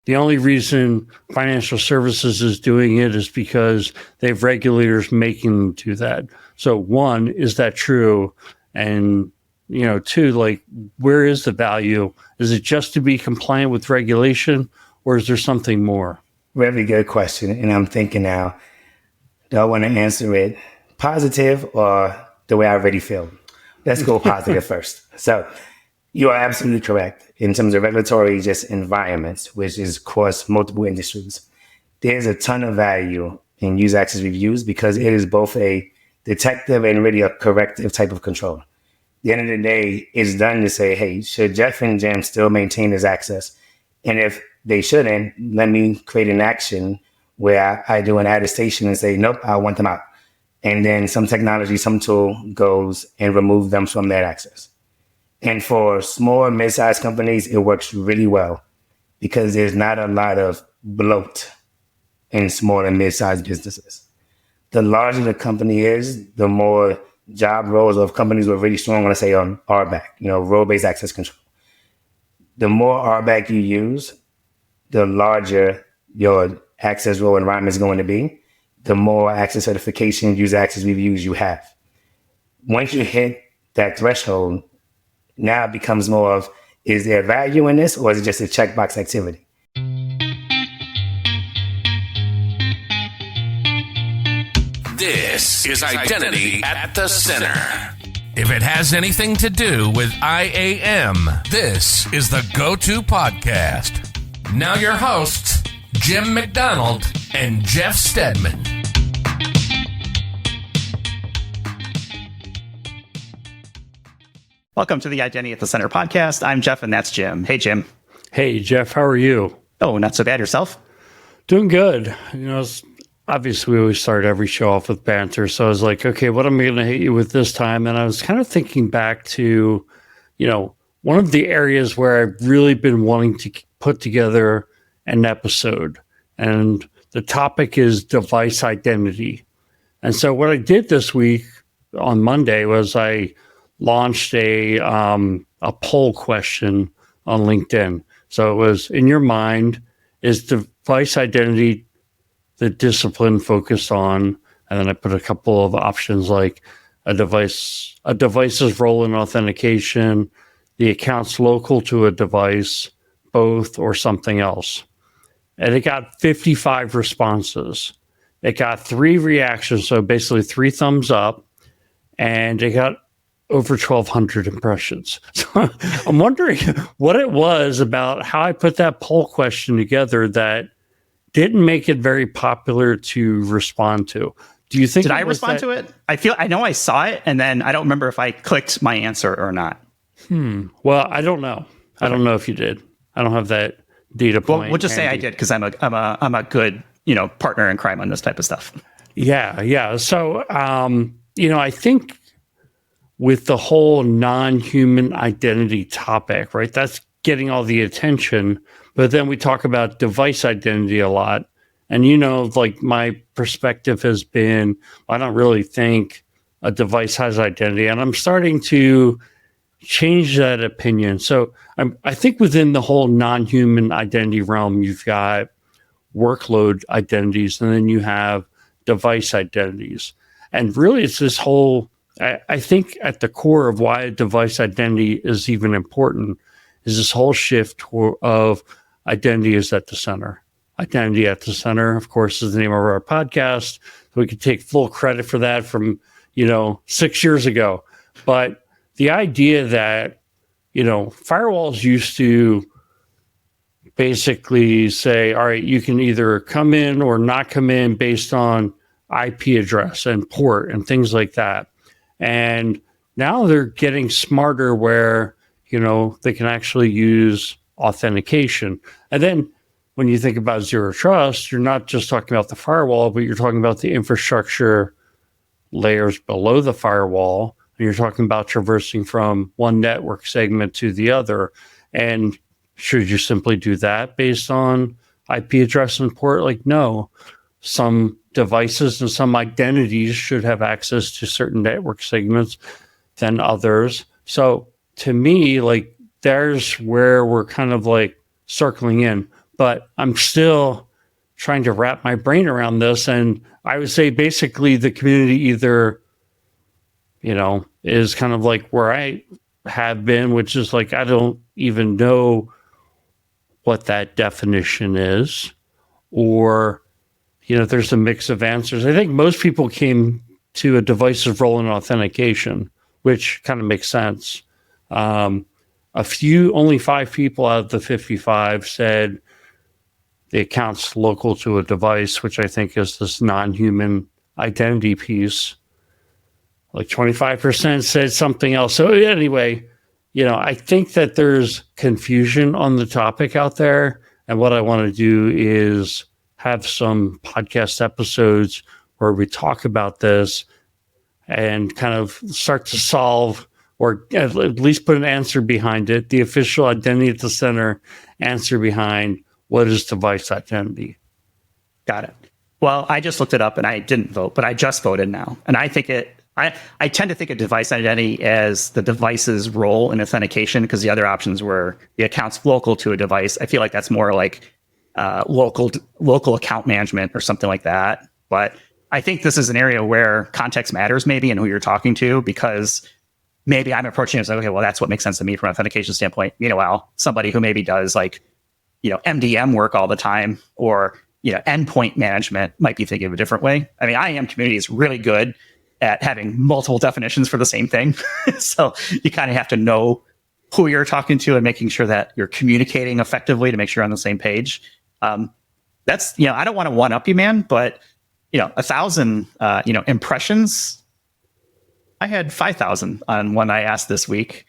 The only reason financial services is doing it is because they have regulators making them do that. So one, is that true? And, two, like, where is the value? Is it just to be compliant with regulation, or is there something more? Very good question. And I'm thinking now, do I want to answer it positive or the way I already feel? Let's go positive first. So you are absolutely correct. In terms of regulatory just environments, which is across multiple industries, there's a ton of value in user access reviews because it is both a detective and really a corrective type of control. At the end of the day, it's done to say, hey, should Jeff and Jim still maintain this access? And if they shouldn't, let me create an action where I do an attestation and say, nope, I want them out. And then some technology, some tool goes and remove them from that access. And for small, mid-sized companies, it works really well because there's not a lot of bloat in small and mid-sized businesses. The larger the company is, the more job roles of companies were really strong, let's say on RBAC, role-based access control. The more RBAC you use, the larger your access role environment is going to be, the more access certification, user access reviews you have. Once you hit that threshold, now it becomes more of, is there value in this or is it just a checkbox activity? This is Identity at the Center. If it has anything to do with IAM, this is the go-to podcast. Now your hosts, Jim McDonald and Jeff Stedman. Welcome to the Identity at the Center podcast. I'm Jeff, and that's Jim. Hey, Jim. Hey, Jeff, how are you? Oh, not so bad. Yourself? Doing good. Obviously, we always start every show off with banter. So I was like, okay, what am I going to hit you with this time? And I was kind of thinking back to, one of the areas where I've really been wanting to put together an episode. And the topic is device identity. And so what I did this week on Monday was I launched a poll question on LinkedIn. So it was, in your mind, is device identity the discipline focused on? And then I put a couple of options like a device's role in authentication, the account's local to a device, both, or something else. And it got 55 responses. It got 3 reactions, so basically 3 thumbs up, and it got over 1,200 impressions. So I'm wondering what it was about how I put that poll question together that didn't make it very popular to respond to. Do you think? Did I respond to it? I know I saw it, and then I don't remember if I clicked my answer or not. Well, I don't know. I don't know if you did. I don't have that data point. Well, we'll just say I did because I'm a good partner in crime on this type of stuff. Yeah. So I think with the whole non-human identity topic, right? That's getting all the attention. But then we talk about device identity a lot. And, my perspective has been, I don't really think a device has identity. And I'm starting to change that opinion. So I think within the whole non-human identity realm, you've got workload identities, and then you have device identities. And really, it's this whole, I think at the core of why a device identity is even important is this whole shift of identity is at the center. Identity at the Center, of course, is the name of our podcast. We could take full credit for that from, 6 years ago. But the idea that, firewalls used to basically say, all right, you can either come in or not come in based on IP address and port and things like that. And now they're getting smarter where, they can actually use authentication. And then when you think about zero trust, you're not just talking about the firewall, but you're talking about the infrastructure layers below the firewall. And you're talking about traversing from one network segment to the other. And should you simply do that based on IP address and port? Like, no. Some devices and some identities should have access to certain network segments than others. So to me, there's where we're kind of circling in. but I'm still trying to wrap my brain around this. And I would say basically the community either, is kind of like where I have been, which is like, I don't even know what that definition is, or, there's a mix of answers. I think most people came to a device's role in authentication, which kind of makes sense. Only 5 people out of the 55 said the account's local to a device, which I think is this non-human identity piece. Like 25% said something else. So anyway, I think that there's confusion on the topic out there. And what I want to do is have some podcast episodes where we talk about this and kind of start to solve, or at least put an answer behind it, the official identity at the center answer behind what is device identity. Got it. Well, I just looked it up and I didn't vote, but I just voted now. And I think I tend to think of device identity as the device's role in authentication, because the other options were the account's local to a device. I feel like that's more like local account management or something like that. But I think this is an area where context matters maybe, and who you're talking to, because maybe I'm approaching it as like, okay, well, that's what makes sense to me from an authentication standpoint. Meanwhile, somebody who maybe does like, MDM work all the time, or, endpoint management might be thinking of a different way. I mean, IAM Community is really good at having multiple definitions for the same thing. So you kind of have to know who you're talking to and making sure that you're communicating effectively to make sure you're on the same page. That's, I don't want to one up you, man, but 1,000, impressions. I had 5,000 on one I asked this week.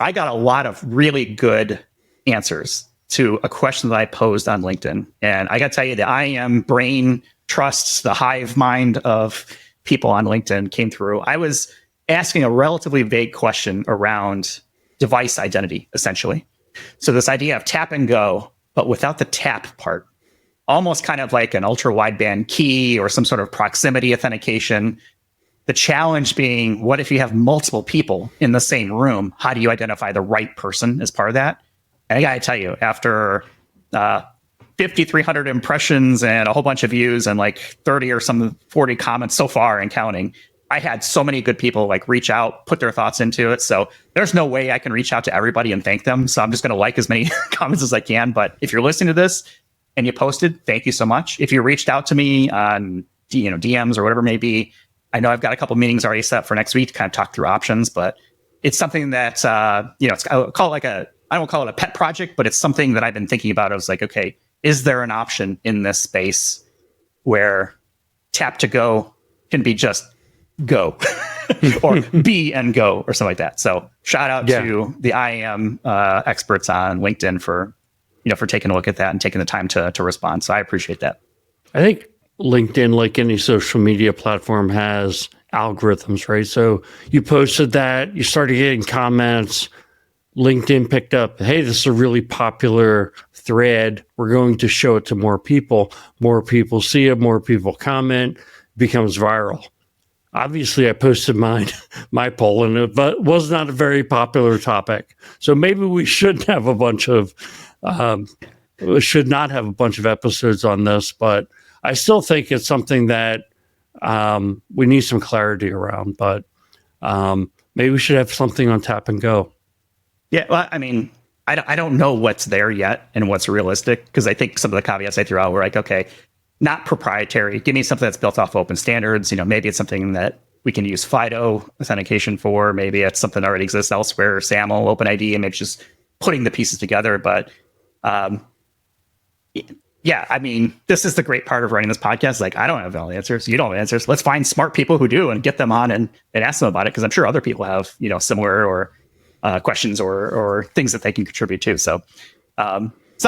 I got a lot of really good answers to a question that I posed on LinkedIn. And I got to tell you, the IAM brain trusts, the hive mind of people on LinkedIn came through. I was asking a relatively vague question around device identity, essentially. So this idea of tap and go, but without the tap part, almost kind of like an ultra wideband key or some sort of proximity authentication. The challenge being, what if you have multiple people in the same room? How do you identify the right person as part of that? And I gotta tell you, after 5,300 impressions and a whole bunch of views and like 30 or some 40 comments so far and counting, I had so many good people like reach out, put their thoughts into it. So there's no way I can reach out to everybody and thank them. So I'm just going to like as many comments as I can. But if you're listening to this and you posted, thank you so much. If you reached out to me on DMs or whatever it may be, I know I've got a couple meetings already set for next week to kind of talk through options, but it's something that, it's, I don't call it a pet project, but it's something that I've been thinking about. I was like, okay, is there an option in this space where tap to go can be just go or be and go or something like that? So shout out to the IAM experts on LinkedIn for taking a look at that and taking the time to respond. So I appreciate that. I think LinkedIn, like any social media platform, has algorithms, right? So you posted that, you started getting comments, LinkedIn picked up, hey, this is a really popular thread. We're going to show it to more people. More people see it, more people comment, becomes viral. Obviously, I posted my poll, and it was not a very popular topic. So maybe we shouldn't have a bunch of, should not have a bunch of episodes on this, but I still think it's something that we need some clarity around. But maybe we should have something on tap and go. Yeah, well, I mean, I don't know what's there yet and what's realistic, because I think some of the caveats I threw out were like, okay, not proprietary. Give me something that's built off open standards. Maybe it's something that we can use FIDO authentication for. Maybe it's something that already exists elsewhere, SAML, OpenID, and maybe just putting the pieces together. But yeah, I mean, this is the great part of running this podcast. Like, I don't have all the answers. You don't have answers. Let's find smart people who do and get them on and ask them about it, because I'm sure other people have, similar or questions or things that they can contribute to. So it's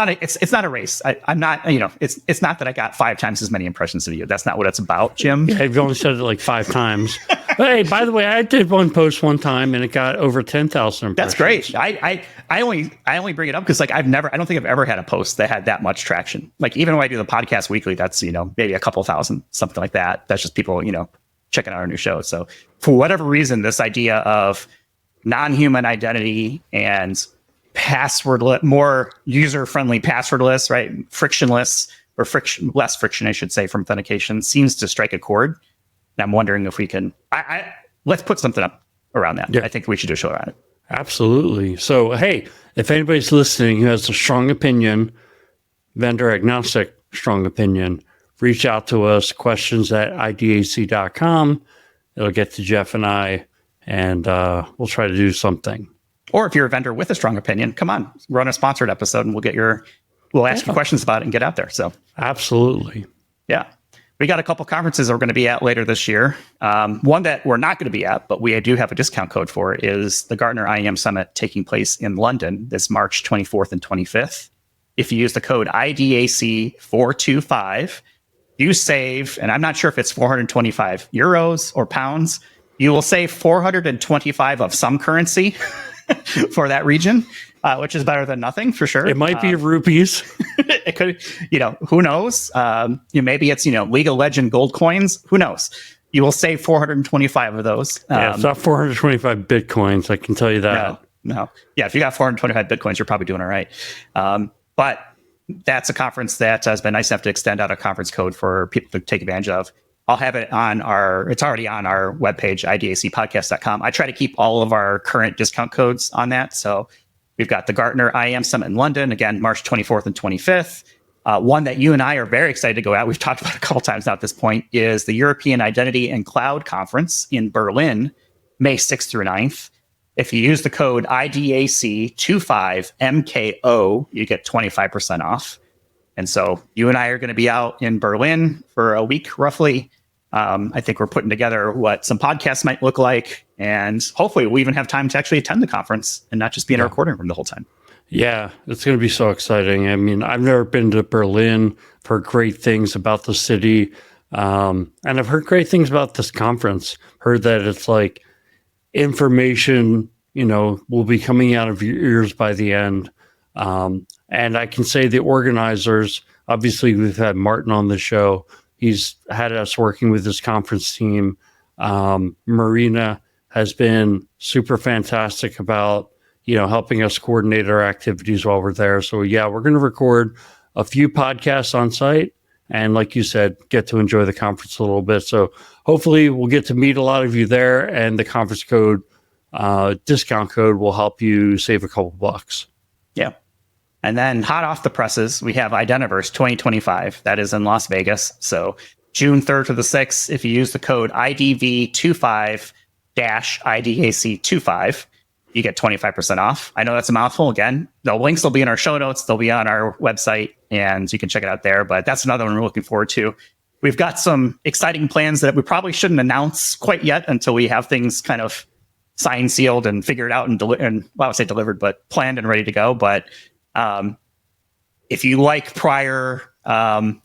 not a race. I'm not, it's not that I got 5 times as many impressions as you. That's not what it's about, Jim. Yeah, you've only said it like 5 times. But hey, by the way, I did one post one time and it got over 10,000 impressions. That's great. I only bring it up because I don't think I've ever had a post that had that much traction. Like, even when I do the podcast weekly, that's, maybe a couple thousand, something like that. That's just people, checking out our new show. So for whatever reason, this idea of non-human identity and more user-friendly passwordless, right? Frictionless or less friction, I should say, from authentication seems to strike a chord. And I'm wondering if we can, let's put something up around that. Yeah. I think we should do a show around it. Absolutely. So, hey, if anybody's listening who has a strong opinion, vendor agnostic strong opinion, reach out to us, questions@idac.com. It'll get to Jeff and I, and we'll try to do something. Or if you're a vendor with a strong opinion, come on, run a sponsored episode and we'll ask you questions about it and get out there. So absolutely. Yeah. We got a couple conferences we're going to be at later this year. One that we're not going to be at, but we do have a discount code for, is the Gartner IAM Summit taking place in London this March 24th and 25th. If you use the code IDAC425, you save, and I'm not sure if it's 425 euros or pounds, you will save 425 of some currency for that region, which is better than nothing for sure. It might be rupees. It could, who knows? Maybe it's, League of Legends gold coins. Who knows? You will save 425 of those. Yeah, it's not 425 Bitcoins. I can tell you that. No. Yeah, if you got 425 Bitcoins, you're probably doing all right. But that's a conference that has been nice enough to extend out a conference code for people to take advantage of. I'll have it it's already on our webpage, idacpodcast.com. I try to keep all of our current discount codes on that. So we've got the Gartner IAM Summit in London, again, March 24th and 25th. One that you and I are very excited to go at, we've talked about a couple times now at this point, is the European Identity and Cloud Conference in Berlin, May 6th through 9th. If you use the code IDAC25MKO, you get 25% off. And so you and I are going to be out in Berlin for a week, roughly. I think we're putting together what some podcasts might look like. And hopefully we'll even have time to actually attend the conference and not just be in a recording room the whole time. Yeah, it's going to be so exciting. I mean, I've never been to Berlin, heard great things about the city. And I've heard great things about this conference. Heard that it's like information, will be coming out of your ears by the end. And I can say the organizers, obviously we've had Martin on the show. He's had us working with this conference team. Marina has been super fantastic about, helping us coordinate our activities while we're there. So yeah, we're going to record a few podcasts on site. And like you said, get to enjoy the conference a little bit. So hopefully we'll get to meet a lot of you there, and the conference code, discount code will help you save a couple bucks. Yeah. And then hot off the presses, we have Identiverse 2025. That is in Las Vegas. So June 3rd to the 6th, if you use the code IDV25-IDAC25, you get 25% off. I know that's a mouthful. Again, the links will be in our show notes. They'll be on our website, and you can check it out there. But that's another one we're looking forward to. We've got some exciting plans that we probably shouldn't announce quite yet until we have things kind of signed, sealed, and figured out I would say delivered, but planned and ready to go. But if you like prior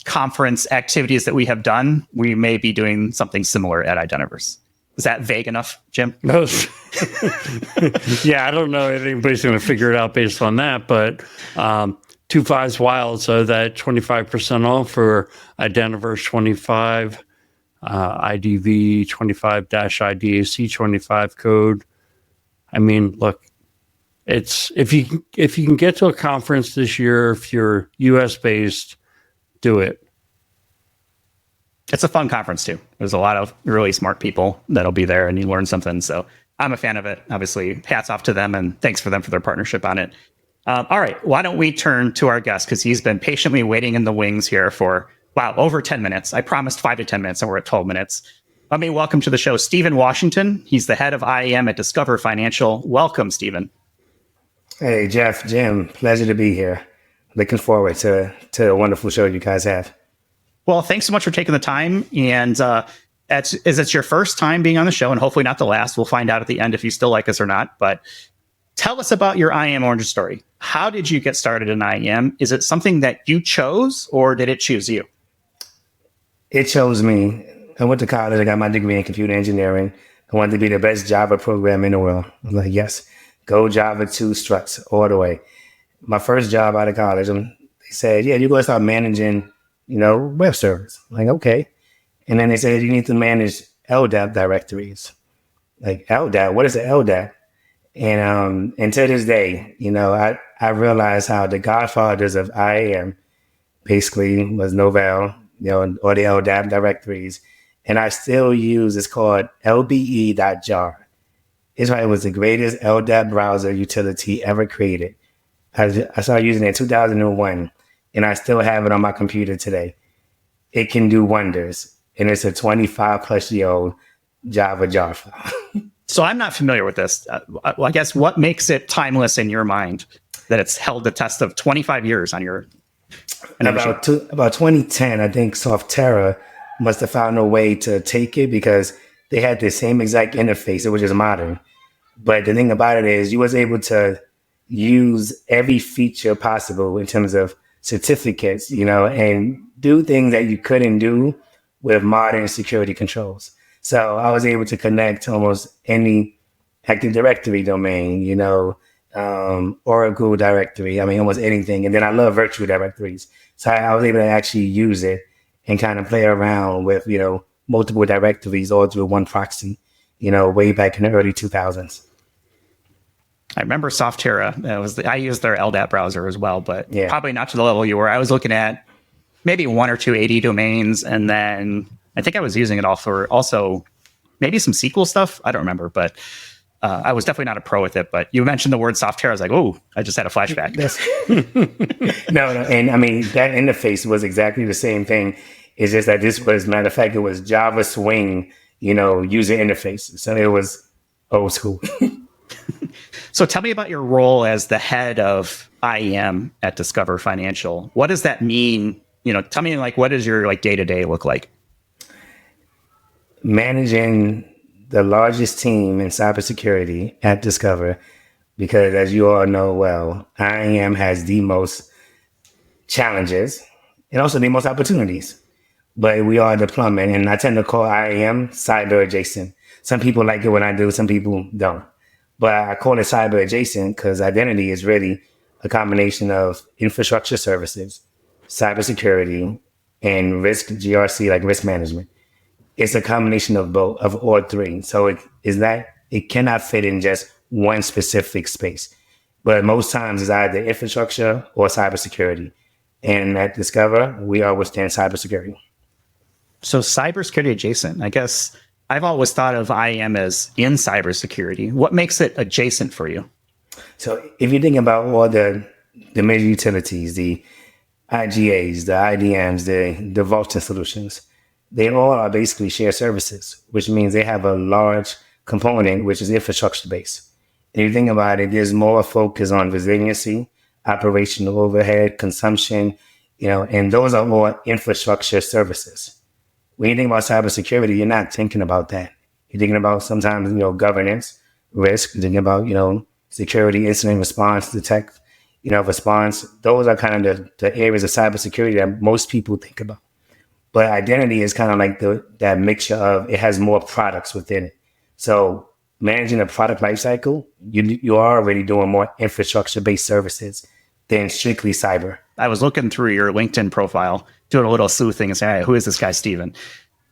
conference activities that we have done, we may be doing something similar at Identiverse. Is that vague enough, Jim? No. Yeah, I don't know if anybody's going to figure it out based on that, but 25's wild, so that 25% off for Identiverse 25, IDV 25-IDAC 25 code. I mean, look, it's if you can get to a conference this year, if you're US based, do it. It's a fun conference too. There's a lot of really smart people that'll be there, and you learn something. So I'm a fan of it. Obviously, hats off to them, and thanks for them for their partnership on it. All right, why don't we turn to our guest, because he's been patiently waiting in the wings here for, over 10 minutes. I promised 5 to 10 minutes, and we're at 12 minutes. Let me welcome to the show Stephen Washington. He's the head of IAM at Discover Financial. Welcome, Stephen. Hey, Jeff, Jim, pleasure to be here. Looking forward to a wonderful show you guys have. Well, thanks so much for taking the time. And it's your first time being on the show, and hopefully not the last. We'll find out at the end if you still like us or not. But tell us about your IAM origin story. How did you get started in IAM? Is it something that you chose, or did it choose you? It chose me. I went to college. I got my degree in computer engineering. I wanted to be the best Java programmer in the world. I'm like, yes, go Java 2 struts all the way. My first job out of college, they said, yeah, you're going to start managing web servers. I'm like, okay. And then they said, you need to manage LDAP directories. Like, LDAP, what is an LDAP? And to this day, I realized how the godfathers of IAM basically was Novell, or the LDAP directories. And I still use, it's called lbe.jar. It's right, it was the greatest LDAP browser utility ever created. I started using it in 2001, and I still have it on my computer today. It can do wonders, and it's a 25 plus year old Java jar file. So I'm not familiar with this. I guess what makes it timeless in your mind that it's held the test of 25 years on your About 2010, I think Softera must have found a way to take it because they had the same exact interface. It was just modern. But the thing about it is you was able to use every feature possible in terms of certificates, and do things that you couldn't do with modern security controls. So I was able to connect to almost any Active Directory domain, Oracle directory. I mean, almost anything. And then I love virtual directories. So I was able to actually use it and kind of play around with, multiple directories all through one proxy, way back in the early 2000s. I remember Softera. I used their LDAP browser as well, but Yeah. probably not to the level you were. I was looking at maybe one or two 80 domains, and then I think I was using it all for also maybe some SQL stuff. I don't remember, but I was definitely not a pro with it. But you mentioned the word Softera. I was like, oh, I just had a flashback. No, and I mean, that interface was exactly the same thing. It's just that this was, matter of fact, it was Java Swing, user interface. So it was old school. So tell me about your role as the head of IAM at Discover Financial. What does that mean? Tell me, what does your day-to-day look like? Managing the largest team in cybersecurity at Discover, because as you all know well, IAM has the most challenges and also the most opportunities. But we are deployment, and I tend to call IAM cyber adjacent. Some people like it when I do, some people don't. But I call it cyber adjacent because identity is really a combination of infrastructure services, cybersecurity, and risk GRC, like risk management. It's a combination of both, of all three. So it cannot fit in just one specific space. But most times it's either infrastructure or cybersecurity. And at Discover, we always stand cybersecurity. So cybersecurity adjacent, I guess I've always thought of IAM as in cybersecurity. What makes it adjacent for you? So if you think about all the major utilities, the IGAs, the IDMs, the vaulting solutions, they all are basically shared services, which means they have a large component, which is infrastructure based. And if you think about it, there's more focus on resiliency, operational overhead, consumption, and those are all infrastructure services. When you think about cybersecurity, you're not thinking about that. You're thinking about sometimes, governance, risk, you're thinking about, security, incident response, detect, response. Those are kind of the areas of cybersecurity that most people think about. But identity is kind of like that mixture of, it has more products within it. So managing a product lifecycle, you are already doing more infrastructure-based services than strictly cyber. I was looking through your LinkedIn profile, doing a little sleuthing and saying, hey, who is this guy, Steven?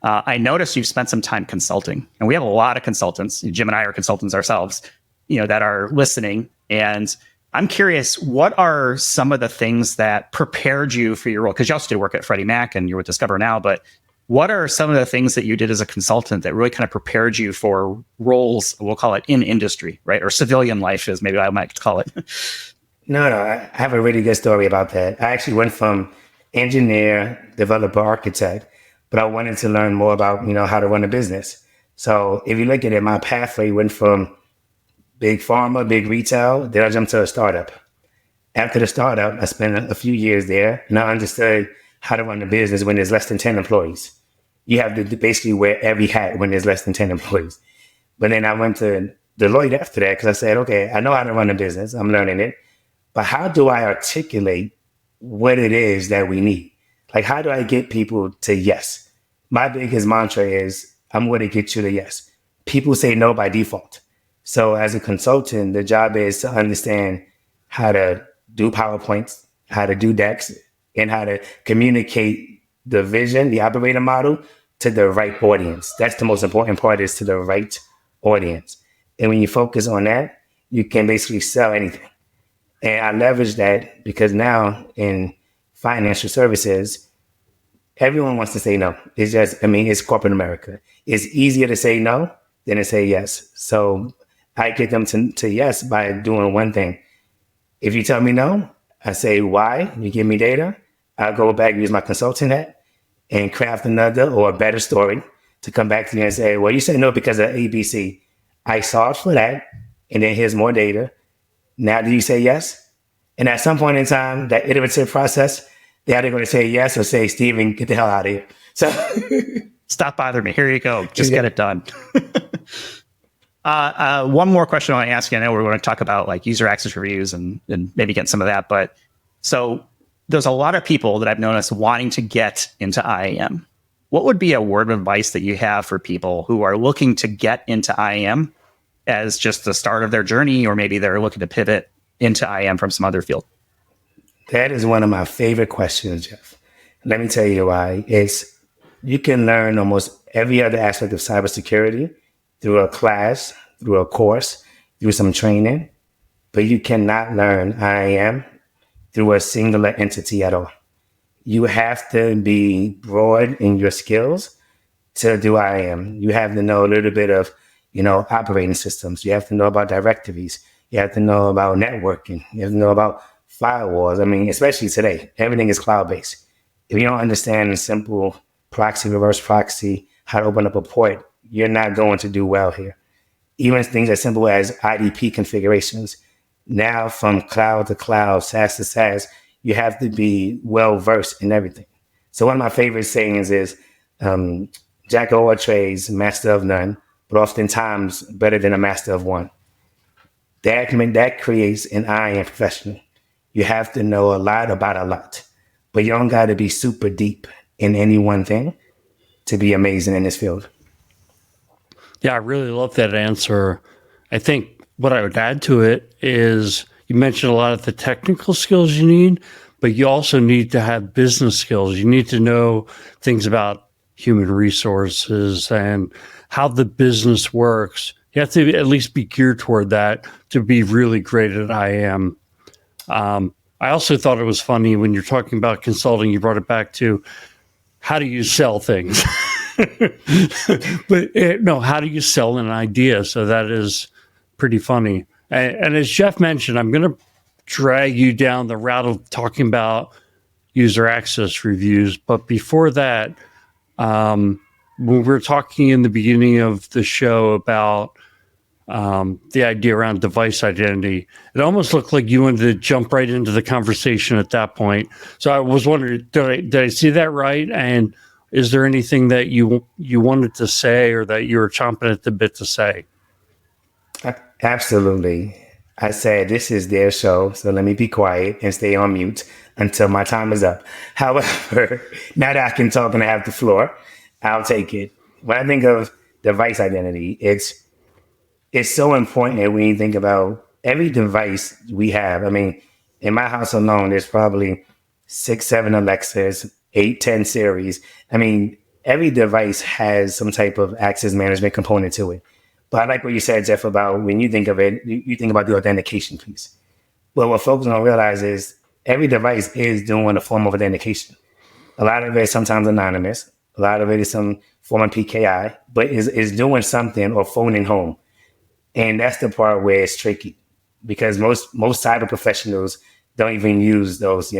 I noticed you've spent some time consulting, and we have a lot of consultants. Jim and I are consultants ourselves, that are listening. And I'm curious, what are some of the things that prepared you for your role? Because you also did work at Freddie Mac and you're with Discover now, but what are some of the things that you did as a consultant that really kind of prepared you for roles, we'll call it in industry, right? Or civilian life is maybe I might call it. No, I have a really good story about that. I actually went from engineer, developer, architect, but I wanted to learn more about, how to run a business. So if you look at it, my pathway went from big pharma, big retail, then I jumped to a startup. After the startup, I spent a few years there, and I understood how to run a business when there's less than 10 employees. You have to basically wear every hat when there's less than 10 employees. But then I went to Deloitte after that because I said, okay, I know how to run a business. I'm learning it. But how do I articulate what it is that we need? Like, how do I get people to yes? My biggest mantra is, I'm going to get you to yes. People say no by default. So as a consultant, the job is to understand how to do PowerPoints, how to do decks, and how to communicate the vision, the operating model to the right audience. That's the most important part, is to the right audience. And when you focus on that, you can basically sell anything. And I leverage that because now in financial services, everyone wants to say no. It's just, I mean, it's corporate America. It's easier to say no than to say yes. So I get them to yes by doing one thing. If you tell me no, I say why, you give me data, I'll go back, use my consulting hat, and craft another or a better story to come back to you and say, well, you said no because of ABC. I solved for that, and then here's more data. Now, do you say yes? And at some point in time, that iterative process, they're either going to say yes or say, Steven, get the hell out of here. So stop bothering me. Here you go. Just get it done. One more question I want to ask you. I know we're going to talk about like user access reviews and maybe get some of that. But so there's a lot of people that I've noticed wanting to get into IAM. What would be a word of advice that you have for people who are looking to get into IAM as just the start of their journey, or maybe they're looking to pivot into IAM from some other field? That is one of my favorite questions, Jeff. Let me tell you why. It's you can learn almost every other aspect of cybersecurity through a class, through a course, through some training, but you cannot learn IAM through a singular entity at all. You have to be broad in your skills to do IAM. You have to know a little bit of, operating systems. You have to know about directories. You have to know about networking. You have to know about firewalls. I mean, especially today, everything is cloud-based. If you don't understand simple proxy, reverse proxy, how to open up a port, you're not going to do well here. Even things as simple as IDP configurations. Now from cloud to cloud, SaaS to SaaS, you have to be well-versed in everything. So one of my favorite sayings is, jack of all trades, master of none, but oftentimes better than a master of one. That creates an IAM professional. You have to know a lot about a lot, but you don't got to be super deep in any one thing to be amazing in this field. Yeah, I really love that answer. I think what I would add to it is you mentioned a lot of the technical skills you need, but you also need to have business skills. You need to know things about human resources and how the business works. You have to at least be geared toward that to be really great at IAM. I also thought it was funny when you're talking about consulting, you brought it back to how do you sell things? But how do you sell an idea? So that is pretty funny. And as Jeff mentioned, I'm going to drag you down the route of talking about user access reviews. But before that, when we were talking in the beginning of the show about the idea around device identity, it almost looked like you wanted to jump right into the conversation at that point. So I was wondering, did I see that right? And is there anything that you wanted to say or that you were chomping at the bit to say? Absolutely. I said, this is their show, so let me be quiet and stay on mute until my time is up. However, now that I can talk and I have the floor, I'll take it. When I think of device identity, it's so important when you think about every device we have. I mean, in my house alone, there's probably 6, 7 Alexas, 8, 10 Series. I mean, every device has some type of access management component to it. But I like what you said, Jeff, about when you think of it, you think about the authentication piece. But what folks don't realize is every device is doing a form of authentication. A lot of it is sometimes anonymous. A lot of it is some form of PKI, but is doing something or phoning home. And that's the part where it's tricky because most cyber professionals don't even use those,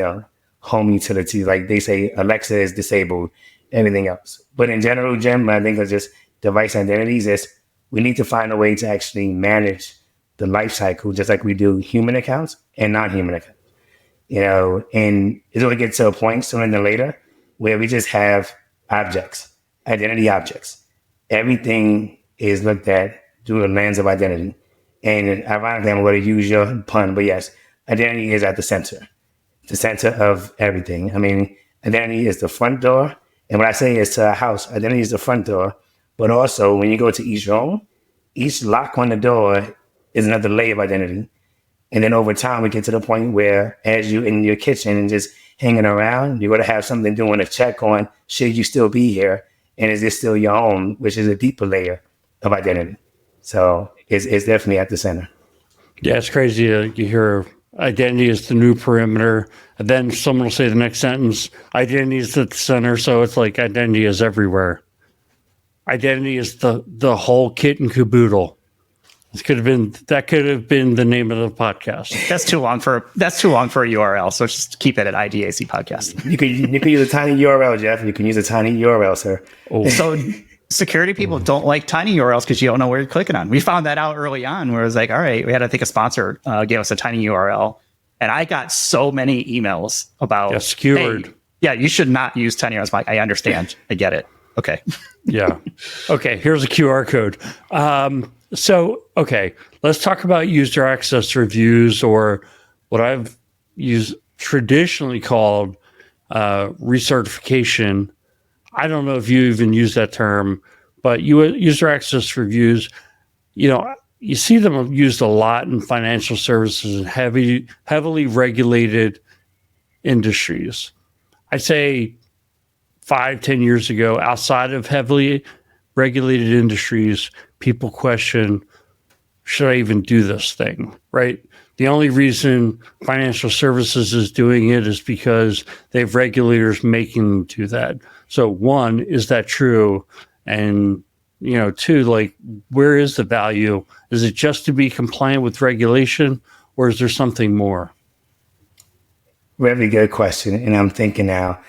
home utilities. Like they say, Alexa is disabled, everything else. But in general, Jim, I think it's just device identities is we need to find a way to actually manage the life cycle, just like we do human accounts and non-human accounts. And it's going to get to a point sooner than later where we just have objects, identity objects. Everything is looked at through the lens of identity. And ironically, I'm going to use your pun, but yes, identity is at the center of everything. I mean, identity is the front door. And when I say it's to a house, identity is the front door. But also, when you go to each room, each lock on the door is another layer of identity. And then over time, we get to the point where as you in your kitchen and just hanging around, you're going to have something doing a check on, should you still be here? And is this still your home, which is a deeper layer of identity. So it's definitely at the center. Yeah, it's crazy. You hear identity is the new perimeter, and then someone will say the next sentence, identity is at the center. So it's like identity is everywhere. Identity is the whole kit and caboodle. That could have been the name of the podcast. That's too long for a URL. So just keep it at IDAC podcast. You can use a tiny URL, Jeff. You can use a tiny URL, sir. Oh. So security people don't like tiny URLs because you don't know where you're clicking on. We found that out early on where it was like, all right, we had, I think, a sponsor gave us a tiny URL. And I got so many emails about, skewered. Hey, yeah, you should not use tiny URLs. Like, I understand. I get it. Okay. Yeah. Okay, here's a QR code. Okay, let's talk about user access reviews, or what I've traditionally called recertification. I don't know if you even use that term, but user access reviews, you see them used a lot in financial services and heavily regulated industries. I'd say 5-10 years ago, outside of heavily regulated industries, people question, should I even do this thing, right? The only reason financial services is doing it is because they have regulators making them do that. So one, is that true? And, two, like, where is the value? Is it just to be compliant with regulation, or is there something more? Very good question. And I'm thinking now,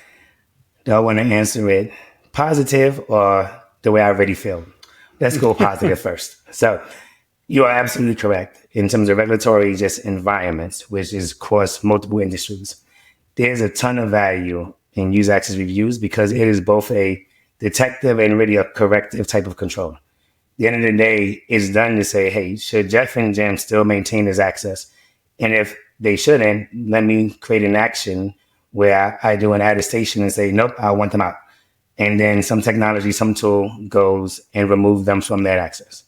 do I want to answer it positive or the way I already feel? Let's go positive first. So you are absolutely correct in terms of regulatory just environments, which is across multiple industries. There's a ton of value in user access reviews because it is both a detective and really a corrective type of control. At the end of the day, it's done to say, hey, should Jeff and Jim still maintain this access? And if they shouldn't, let me create an action where I do an attestation and say, nope, I want them out. And then some technology, some tool goes and remove them from that access.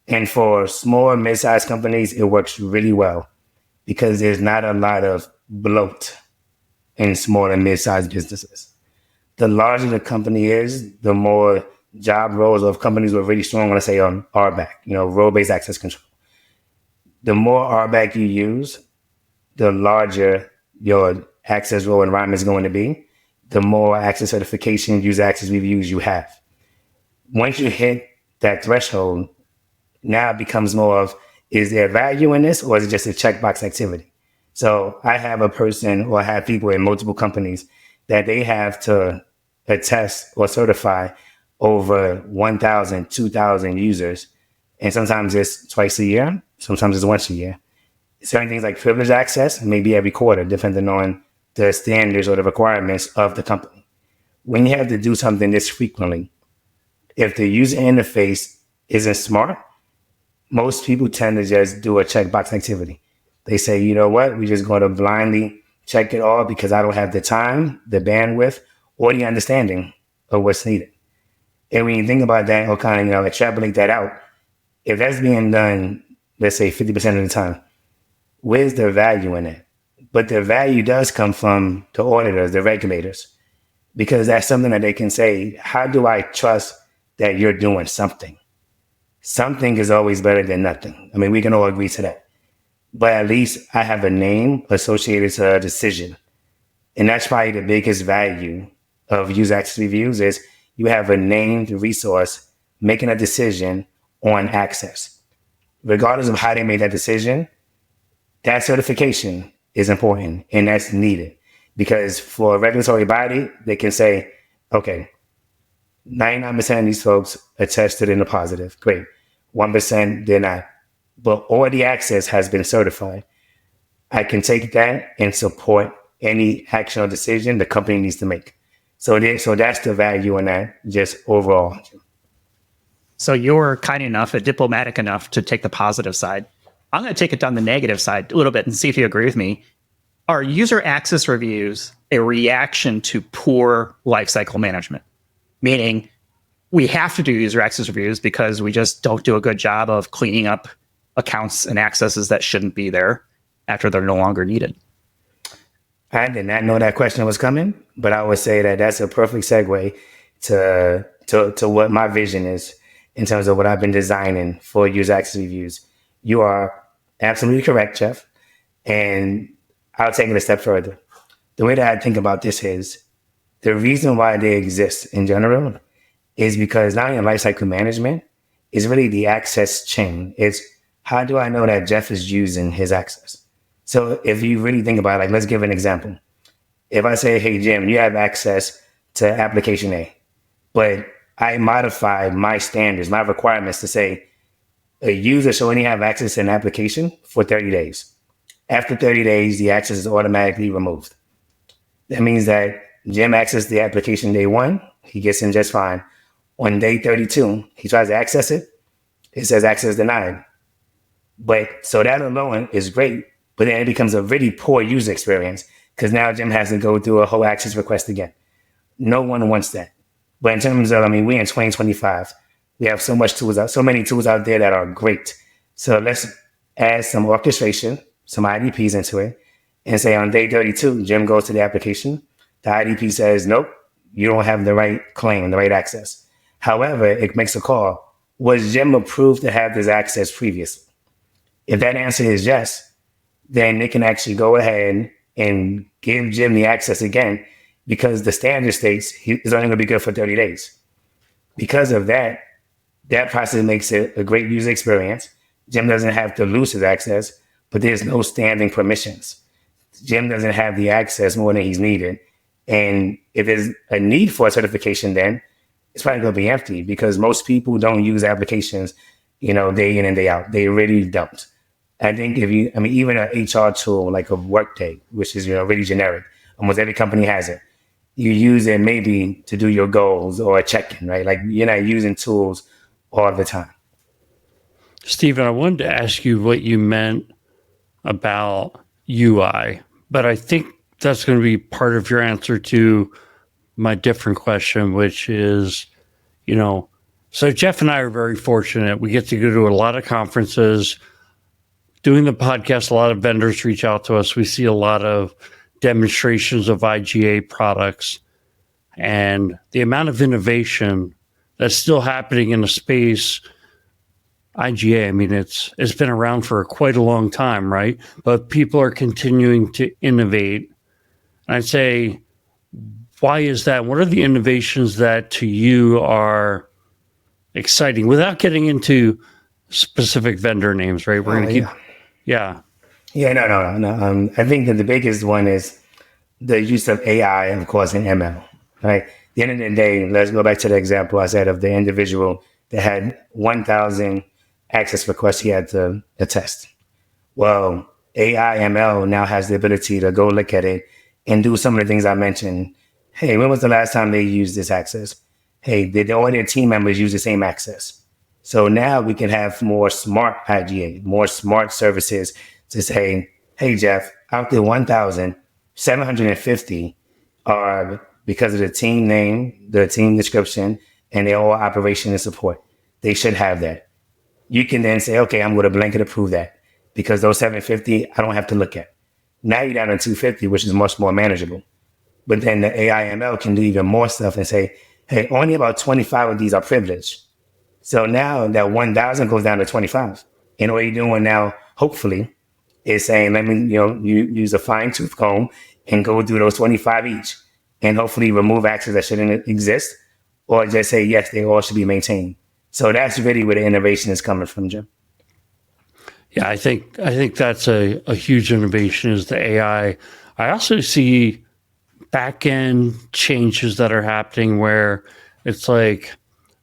And for small, mid-sized companies, it works really well because there's not a lot of bloat in small and mid-sized businesses. The larger the company is, the more job roles of companies were really strong, let's say, on RBAC, role-based access control. The more RBAC you use, the larger your access role environment is going to be, the more access certification, user access reviews you have. Once you hit that threshold, now it becomes more of, is there value in this, or is it just a checkbox activity? So I have a person, or I have people in multiple companies that they have to attest or certify over 1,000, 2,000 users. And sometimes it's twice a year, sometimes it's once a year. Certain things like privileged access, maybe every quarter, depending on the standards or the requirements of the company. When you have to do something this frequently, if the user interface isn't smart, most people tend to just do a checkbox activity. They say, you know what, we're just going to blindly check it all because I don't have the time, the bandwidth, or the understanding of what's needed. And when you think about that, or kind of, extrapolate that out, if that's being done, let's say 50% of the time, where's the value in it? But the value does come from the auditors, the regulators, because that's something that they can say, how do I trust that you're doing something? Something is always better than nothing. I mean, we can all agree to that. But at least I have a name associated to a decision. And that's probably the biggest value of user access reviews is you have a named resource making a decision on access. Regardless of how they made that decision, that certification is important and that's needed because for a regulatory body, they can say, okay, 99% of these folks attested in the positive. Great. 1% they're not. But all the access has been certified. I can take that and support any action or decision the company needs to make. So that's the value in that just overall. So you're kind enough and diplomatic enough to take the positive side. I'm going to take it down the negative side a little bit and see if you agree with me. Are user access reviews a reaction to poor lifecycle management? Meaning we have to do user access reviews because we just don't do a good job of cleaning up accounts and accesses that shouldn't be there after they're no longer needed. I did not know that question was coming, but I would say that that's a perfect segue to what my vision is in terms of what I've been designing for user access reviews. You are absolutely correct, Jeff. And I'll take it a step further. The way that I think about this is the reason why they exist in general is because not only in lifecycle management, is really the access chain. It's how do I know that Jeff is using his access? So if you really think about it, like, let's give an example. If I say, hey, Jim, you have access to application A, but I modified my standards, my requirements to say a user should only have access to an application for 30 days. After 30 days, the access is automatically removed. That means that Jim accessed the application day 1, he gets in just fine. On day 32, he tries to access it, it says access denied. But so that alone is great, but then it becomes a really poor user experience because now Jim has to go through a whole access request again. No one wants that. But in terms of, we're in 2025. We have so many tools out there that are great. So let's add some orchestration, some IDPs into it, and say on day 32, Jim goes to the application. The IDP says, nope, you don't have the right claim, the right access. However, it makes a call. Was Jim approved to have this access previously? If that answer is yes, then it can actually go ahead and give Jim the access again because the standard states it's only going to be good for 30 days. Because of that, that process makes it a great user experience. Jim doesn't have to lose his access, but there's no standing permissions. Jim doesn't have the access more than he's needed. And if there's a need for a certification, then it's probably going to be empty because most people don't use applications, day in and day out. They really don't. I think even an HR tool like a Workday, which is, really generic, almost every company has it. You use it maybe to do your goals or a check-in, right? Like you're not using tools all the time. Stephen, I wanted to ask you what you meant about UI, but I think that's going to be part of your answer to my different question, which is, so Jeff and I are very fortunate. We get to go to a lot of conferences. Doing the podcast, a lot of vendors reach out to us. We see a lot of demonstrations of IGA products and the amount of innovation that's still happening in the space. IGA, it's been around for quite a long time, right? But people are continuing to innovate. And I'd say, why is that? What are the innovations that to you are exciting without getting into specific vendor names, right? We're going to keep, no. I think that the biggest one is the use of AI, of course, in ML, right? At the end of the day, let's go back to the example I said of the individual that had 1,000 access requests he had to test. Well, AI ML now has the ability to go look at it and do some of the things I mentioned. Hey, when was the last time they used this access? Hey, did all their team members use the same access? So now we can have more smart IGA, more smart services to say, hey, Jeff, out there 1,750 are because of the team name, the team description, and their all operation and support. They should have that. You can then say, okay, I'm going to blanket approve that because those 750, I don't have to look at. Now you're down to 250, which is much more manageable. But then the AI ML can do even more stuff and say, hey, only about 25 of these are privileged. So now that 1,000 goes down to 25. And what you're doing now, hopefully, is saying, let me, you use a fine tooth comb and go through those 25 each and hopefully remove access that shouldn't exist or just say, yes, they all should be maintained. So that's really where the innovation is coming from, Jim. Yeah, I think that's a huge innovation is the AI. I also see backend changes that are happening where it's like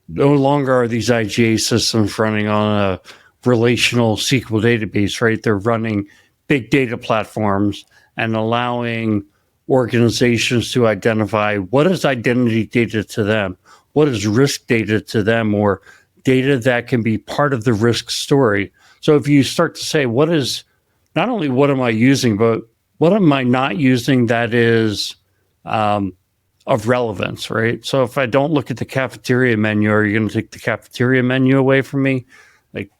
no longer are these IGA systems running on a relational SQL database, right? They're running big data platforms and allowing organizations to identify what is identity data to them, what is risk data to them, or data that can be part of the risk story. So if you start to say, what am I using, but what am I not using that is of relevance, right? So if I don't look at the cafeteria menu, are you going to take the cafeteria menu away from me? Like,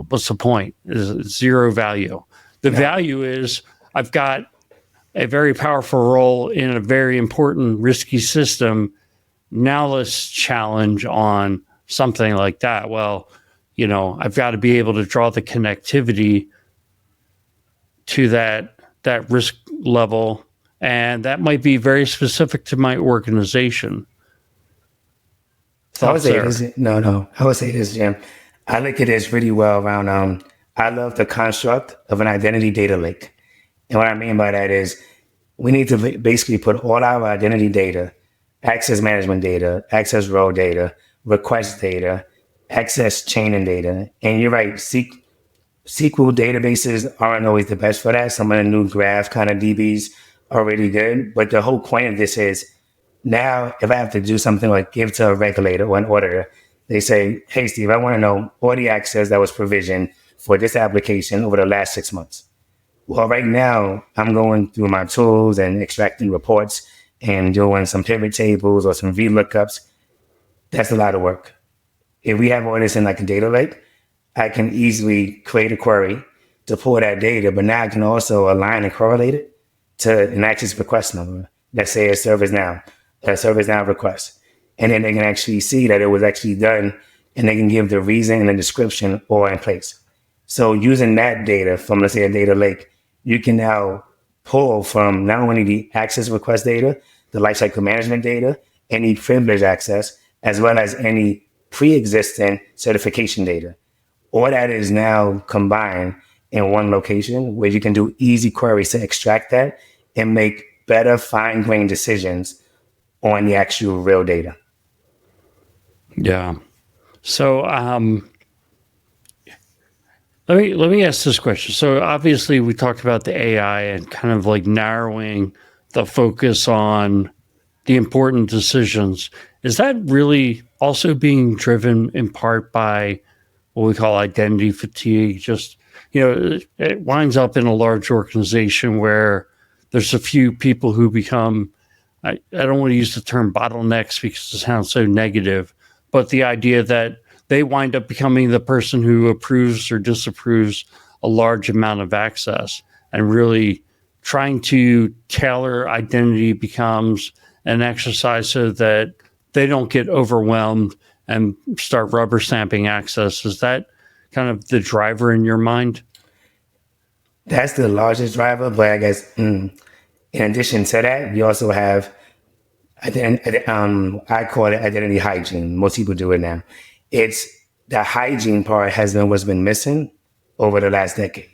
what's the point? It's zero value. The value is I've got a very powerful role in a very important, risky system. Now let's challenge on something like that. Well, I've got to be able to draw the connectivity to that risk level, and that might be very specific to my organization. So I would say this, no. I would say this, Jim. I look at this really well around. I love the construct of an identity data lake, and what I mean by that is we need to basically put all our identity data, access management data, access role data, request data, access chaining data, and you're right. SQL databases aren't always the best for that. Some of the new graph kind of DBs are really good, but the whole point of this is now, if I have to do something like give to a regulator or an auditor, they say, hey, Steve, I want to know all the access that was provisioned for this application over the last 6 months. Well, right now, I'm going through my tools and extracting reports and doing some pivot tables or some VLOOKUPs. That's a lot of work. If we have all this in like a data lake, I can easily create a query to pull that data, but now I can also align and correlate it to an access request number. Let's say a ServiceNow request. And then they can actually see that it was actually done, and they can give the reason and the description all in place. So using that data from, let's say, a data lake, you can now pull from not only the access request data, the lifecycle management data, any privilege access, as well as any pre-existing certification data. All that is now combined in one location where you can do easy queries to extract that and make better fine-grained decisions on the actual real data. Yeah. So let me ask this question. So obviously we talked about the AI and kind of like narrowing the focus on the important decisions. Is that really also being driven in part by what we call identity fatigue? Just, it winds up in a large organization where there's a few people who become, I don't want to use the term bottlenecks because it sounds so negative, but the idea that they wind up becoming the person who approves or disapproves a large amount of access, and really trying to tailor identity becomes an exercise so that they don't get overwhelmed and start rubber stamping access. Is that kind of the driver in your mind? That's the largest driver, but I guess in addition to that, you also have, I call it identity hygiene. Most people do it now. It's the hygiene part has been what's been missing over the last decade.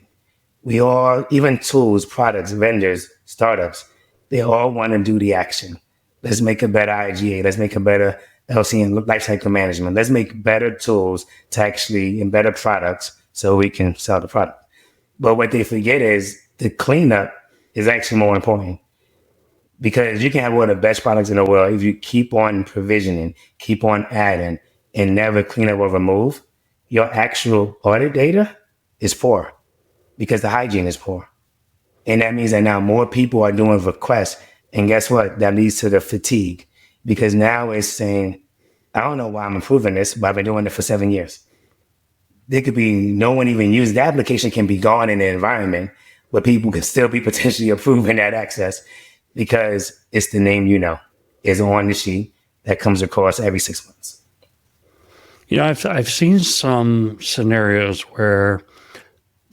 We all, even tools, products, vendors, startups, they all want to do the action. Let's make a better IGA. Let's make a better LC and lifecycle management. Let's make better tools to actually, and better products so we can sell the product. But what they forget is the cleanup is actually more important. Because you can have one of the best products in the world if you keep on provisioning, keep on adding, and never clean up or remove, your actual audit data is poor because the hygiene is poor. And that means that now more people are doing requests. And guess what? That leads to the fatigue because now it's saying, I don't know why I'm improving this, but I've been doing it for 7 years. There could be no one even used. The application can be gone in the environment, but people can still be potentially approving that access because it's the name is on the sheet that comes across every 6 months. I've seen some scenarios where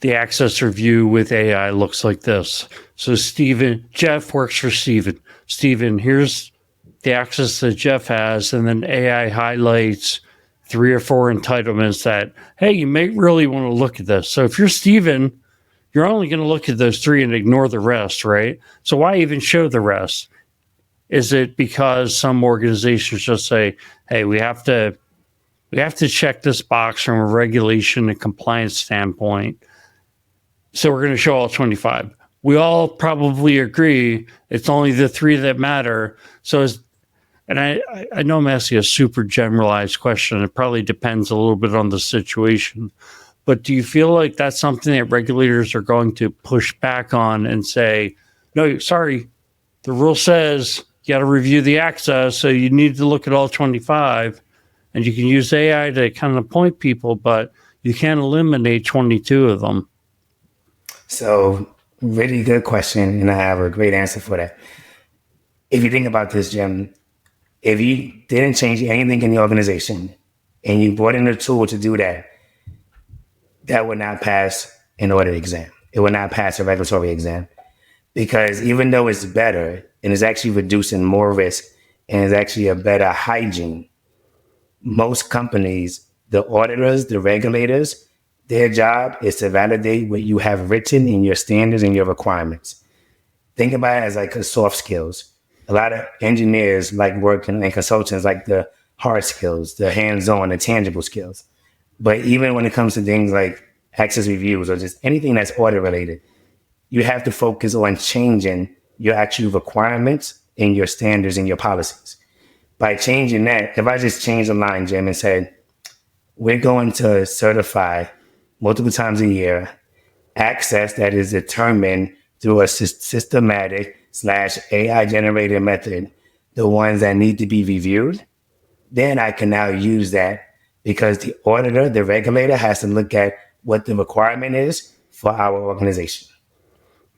the access review with AI looks like this. So Jeff works for Steven. Steven, here's the access that Jeff has, and then AI highlights 3 or 4 entitlements that, hey, you may really want to look at this. So if you're Steven, you're only going to look at those 3 and ignore the rest, right? So why even show the rest? Is it because some organizations just say, hey, we have to check this box from a regulation and compliance standpoint, so we're going to show all 25. We all probably agree it's only the 3 that matter. And I know I'm asking a super generalized question. It probably depends a little bit on the situation. But do you feel like that's something that regulators are going to push back on and say, no, sorry, the rule says you got to review the access, so you need to look at all 25, and you can use AI to kind of point people, but you can't eliminate 22 of them? So, really good question, and I have a great answer for that. If you think about this, Jim, if you didn't change anything in the organization and you brought in a tool to do that, that would not pass an audit exam. it will not pass a regulatory exam. Because even though it's better and it's actually reducing more risk and it's actually a better hygiene, most companies, the auditors, the regulators, their job is to validate what you have written in your standards and your requirements. Think about it as like soft skills. A lot of engineers like working and consultants like the hard skills, the hands-on, the tangible skills. But even when it comes to things like access reviews or just anything that's audit related, you have to focus on changing your actual requirements and your standards and your policies. By changing that, if I just change the line, Jim, and said, we're going to certify multiple times a year access that is determined through a systematic / AI generated method, the ones that need to be reviewed, then I can now use that because the auditor, the regulator has to look at what the requirement is for our organization.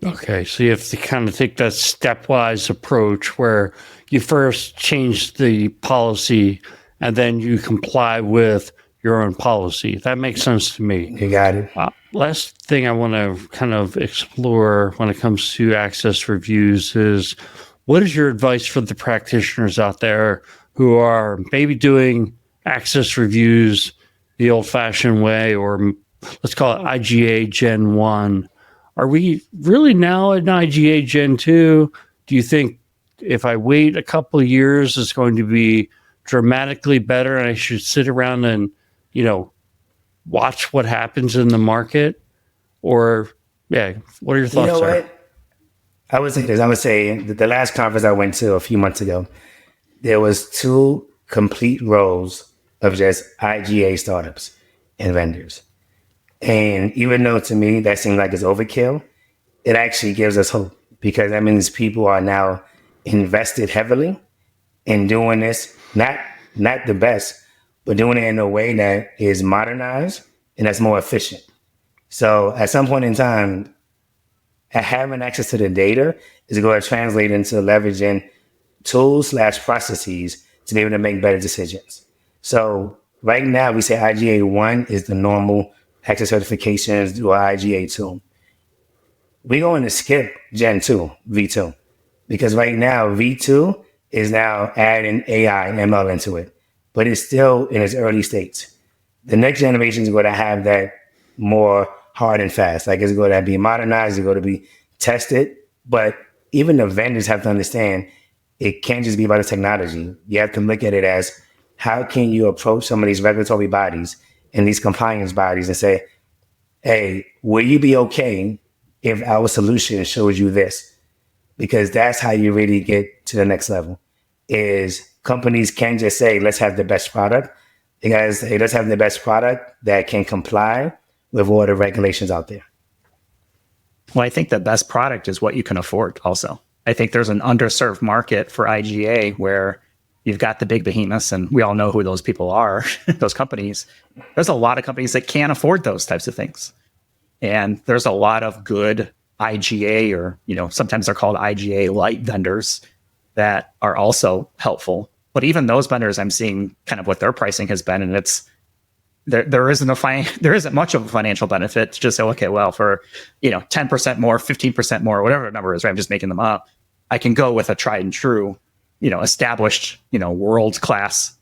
Okay, so you have to kind of take that stepwise approach where you first change the policy and then you comply with your own policy. That makes sense to me. You got it. Last thing I want to kind of explore when it comes to access reviews is what is your advice for the practitioners out there who are maybe doing access reviews the old-fashioned way, or let's call it IGA Gen 1? Are we really now at IGA Gen 2? Do you think if I wait a couple of years, it's going to be dramatically better and I should sit around and, watch what happens in the market? Or, what are your thoughts? You know what? I would say this. I would say the last conference I went to a few months ago, there was 2 complete rows of just IGA startups and vendors. And even though to me that seems like it's overkill, it actually gives us hope because that means people are now invested heavily in doing this, not the best, but doing it in a way that is modernized and that's more efficient. So at some point in time, having access to the data is going to translate into leveraging tools / processes to be able to make better decisions. So right now we say IGA 1 is the normal access certifications do IGA 2. We're going to skip Gen 2, V2, because right now V2 is now adding AI and ML into it, but it's still in its early states. The next generation is going to have that more hard and fast. Like it's going to be modernized, it's going to be tested, but even the vendors have to understand it can't just be about the technology. You have to look at it as how can you approach some of these regulatory bodies and these compliance bodies and say, hey, will you be okay if our solution shows you this? Because that's how you really get to the next level, is companies can't just say, let's have the best product. They gotta say, let's have the best product that can comply with all the regulations out there. Well, I think the best product is what you can afford also. I think there's an underserved market for IGA where you've got the big behemoths, and we all know who those people are, those companies. There's a lot of companies that can't afford those types of things. And there's a lot of good IGA, or, sometimes they're called IGA light vendors that are also helpful. But even those vendors, I'm seeing kind of what their pricing has been, and there isn't much of a financial benefit to just say, okay, well, for 10% more, 15% more, whatever the number is, right? I'm just making them up. I can go with a tried and true, established, world-class,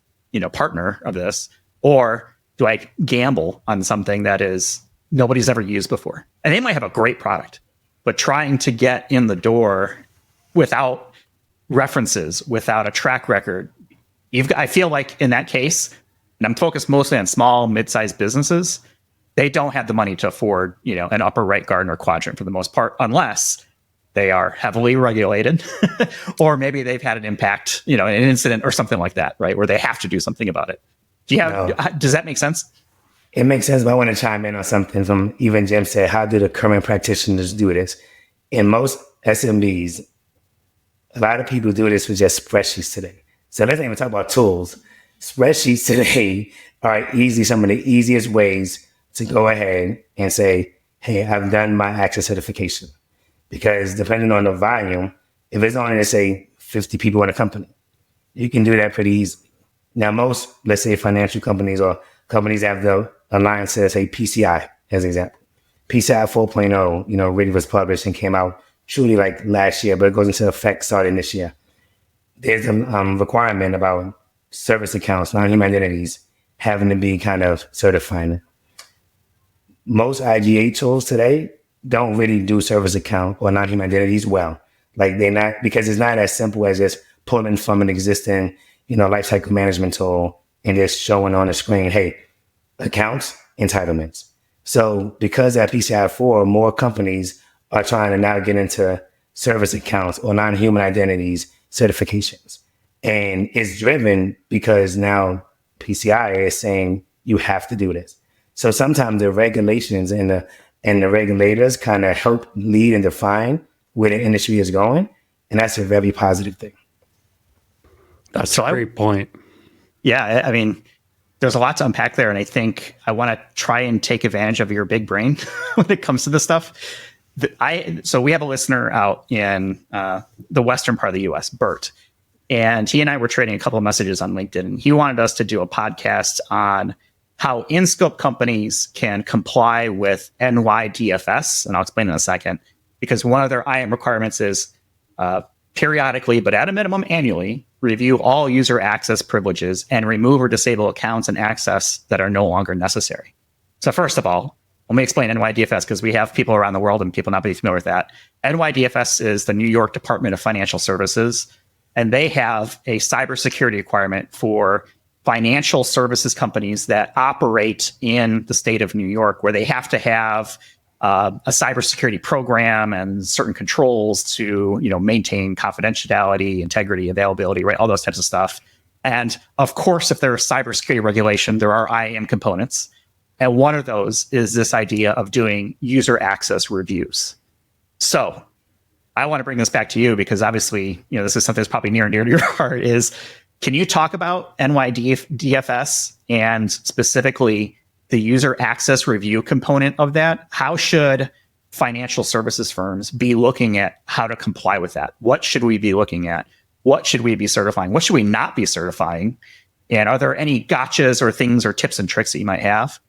partner of this, or do I gamble on something that is nobody's ever used before? And they might have a great product, but trying to get in the door without references, without a track record, I feel like in that case, and I'm focused mostly on small, mid-sized businesses, they don't have the money to afford, an upper right Gartner quadrant for the most part, unless they are heavily regulated, or maybe they've had an impact, an incident or something like that, right? Where they have to do something about it. Does that make sense? It makes sense, but I want to chime in on something from even Jim said, how do the current practitioners do this? In most SMBs, a lot of people do this with just spreadsheets today. So let's not even talk about tools. Spreadsheets today are some of the easiest ways to go ahead and say, hey, I've done my access certification. Because depending on the volume, if it's only, let's say, 50 people in a company, you can do that pretty easily. Now, most, let's say, financial companies or companies have the alliance to, say, PCI, as an example. PCI 4.0, really was published and came out truly like last year, but it goes into effect starting this year. There's a requirement about service accounts, non-human identities, having to be kind of certified. Most IGA tools today don't really do service account or non-human identities well. Like they're not, because it's not as simple as just pulling from an existing, lifecycle management tool and just showing on the screen, hey, accounts, entitlements. So because at PCI 4, more companies are trying to now get into service accounts or non-human identities certifications. And it's driven because now PCI is saying you have to do this. So sometimes the regulations and the regulators kind of help lead and define where the industry is going. And that's a very positive thing. That's a great point. Yeah, I mean, there's a lot to unpack there. And I think I want to try and take advantage of your big brain when it comes to this stuff. So we have a listener out in the western part of the US, Bert. And he and I were trading a couple of messages on LinkedIn. And he wanted us to do a podcast on how in-scope companies can comply with NYDFS. And I'll explain in a second. Because one of their IAM requirements is periodically, but at a minimum annually, review all user access privileges and remove or disable accounts and access that are no longer necessary. So first of all, let me explain NYDFS because we have people around the world and people not be familiar with that. NYDFS is the New York Department of Financial Services, and they have a cybersecurity requirement for financial services companies that operate in the state of New York, where they have to have a cybersecurity program and certain controls to, maintain confidentiality, integrity, availability, right? All those types of stuff. And of course, if there's cybersecurity regulation, there are IAM components. And one of those is this idea of doing user access reviews. So I want to bring this back to you because obviously, this is something that's probably near and dear to your heart is, can you talk about NYDFS and specifically the user access review component of that? How should financial services firms be looking at how to comply with that? What should we be looking at? What should we be certifying? What should we not be certifying? And are there any gotchas or things or tips and tricks that you might have?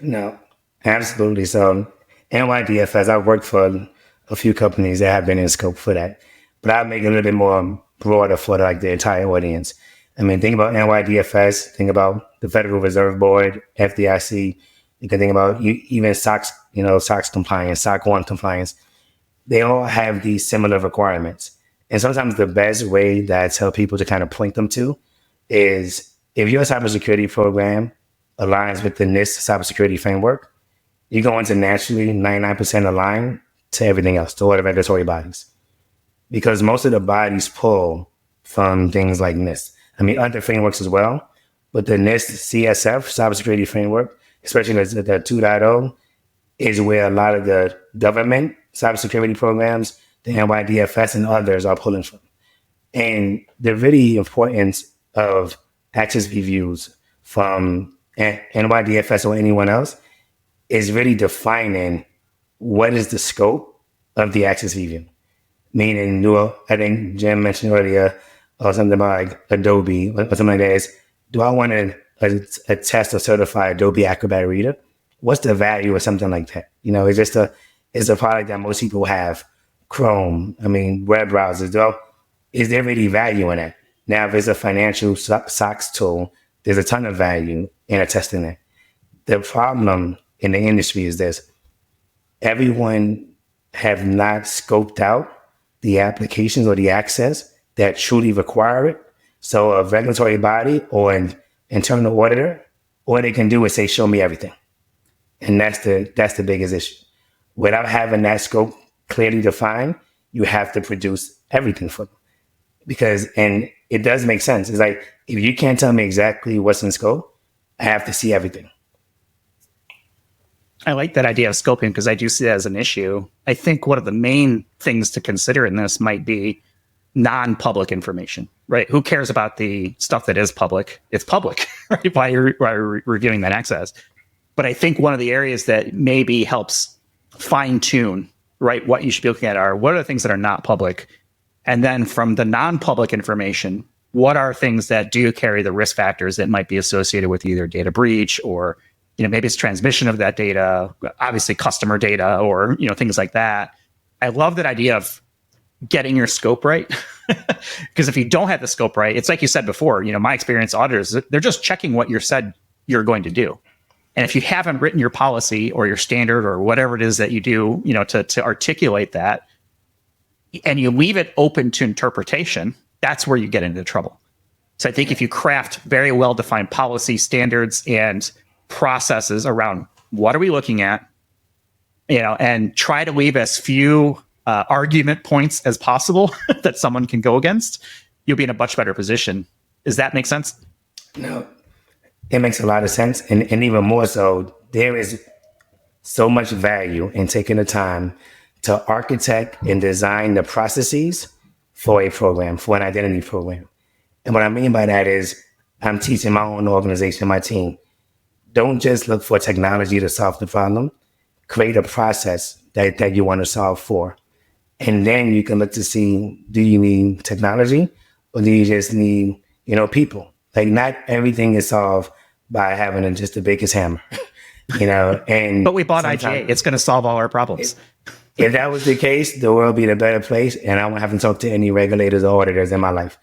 No, absolutely. So NYDFS, I've worked for a few companies that have been in scope for that, but I'll make it a little bit more broader for the entire audience. I mean, think about NYDFS, think about the Federal Reserve Board, FDIC. You can think about even SOX, SOX compliance, SOC 1 compliance. They all have these similar requirements. And sometimes the best way that I tell people to kind of point them to is if your cybersecurity program aligns with the NIST cybersecurity framework, you're going to naturally 99% align to everything else, to all the regulatory bodies. Because most of the bodies pull from things like NIST. I mean, other frameworks as well, but the NIST CSF, cybersecurity framework, especially the 2.0, is where a lot of the government cybersecurity programs, the NYDFS and others are pulling from. And the really importance of access reviews from NYDFS or anyone else is really defining what is the scope of the access review. Meaning, I think Jim mentioned earlier, or something about like Adobe or something like that is, do I want to test or certify Adobe Acrobat Reader? What's the value of something like that? It's a product that most people have. Chrome, web browsers, is there really value in it? Now, if it's a financial SOX tool, there's a ton of value in testing it. The problem in the industry is this. Everyone have not scoped out the applications or the access that truly require it. So a regulatory body or an internal auditor, all they can do is say, show me everything. And that's the biggest issue. Without having that scope clearly defined, you have to produce everything for them. And it does make sense. It's like, if you can't tell me exactly what's in scope, I have to see everything. I like that idea of scoping because I do see that as an issue. I think one of the main things to consider in this might be non-public information, right? Who cares about the stuff that is public? It's public, right? Why you're reviewing that access. But I think one of the areas that maybe helps fine-tune, right, what you should be looking at are what are the things that are not public? And then from the non-public information, what are things that do carry the risk factors that might be associated with either data breach or maybe it's transmission of that data, obviously customer data, or things like that. I love that idea of getting your scope right. Because if you don't have the scope right, it's like you said before, my experience, auditors, they're just checking what you said you're going to do. And if you haven't written your policy or your standard or whatever it is that you do, to articulate that, and you leave it open to interpretation, that's where you get into trouble. So I think if you craft very well-defined policy standards and processes around what are we looking at, and try to leave as few argument points as possible that someone can go against, you'll be in a much better position. Does that make sense? No, it makes a lot of sense. And even more so, there is so much value in taking the time to architect and design the processes for a program, for an identity program. And what I mean by that is I'm teaching my own organization, my team. Don't just look for technology to solve the problem. Create a process that you want to solve for. And then you can look to see, do you need technology or do you just need, people? Like, not everything is solved by having just the biggest hammer, and but we bought IGA. It's going to solve all our problems. If that was the case, the world would be in a better place, and I won't have to talk to any regulators or auditors in my life.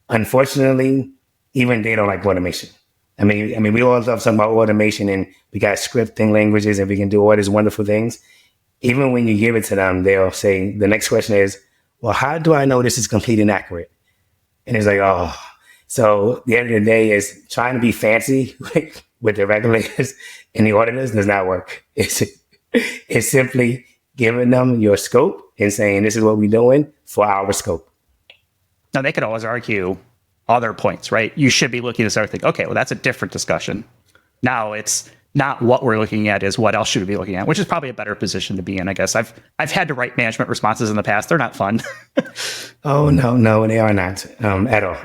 Unfortunately, even they don't like automation. I mean, we all love talking about automation, and we got scripting languages, and we can do all these wonderful things. Even when you give it to them, they'll say, the next question is, well, how do I know this is complete and accurate? And it's like, oh. So the end of the day is trying to be fancy with the regulators and the auditors does not work. It's simply giving them your scope and saying, this is what we're doing for our scope. Now, they could always argue other points, right? You should be looking to start thinking, okay, well, that's a different discussion. Now it's not what we're looking at, is what else should we be looking at, which is probably a better position to be in, I guess. I've had to write management responses in the past. They're not fun. Oh, no, they are not at all.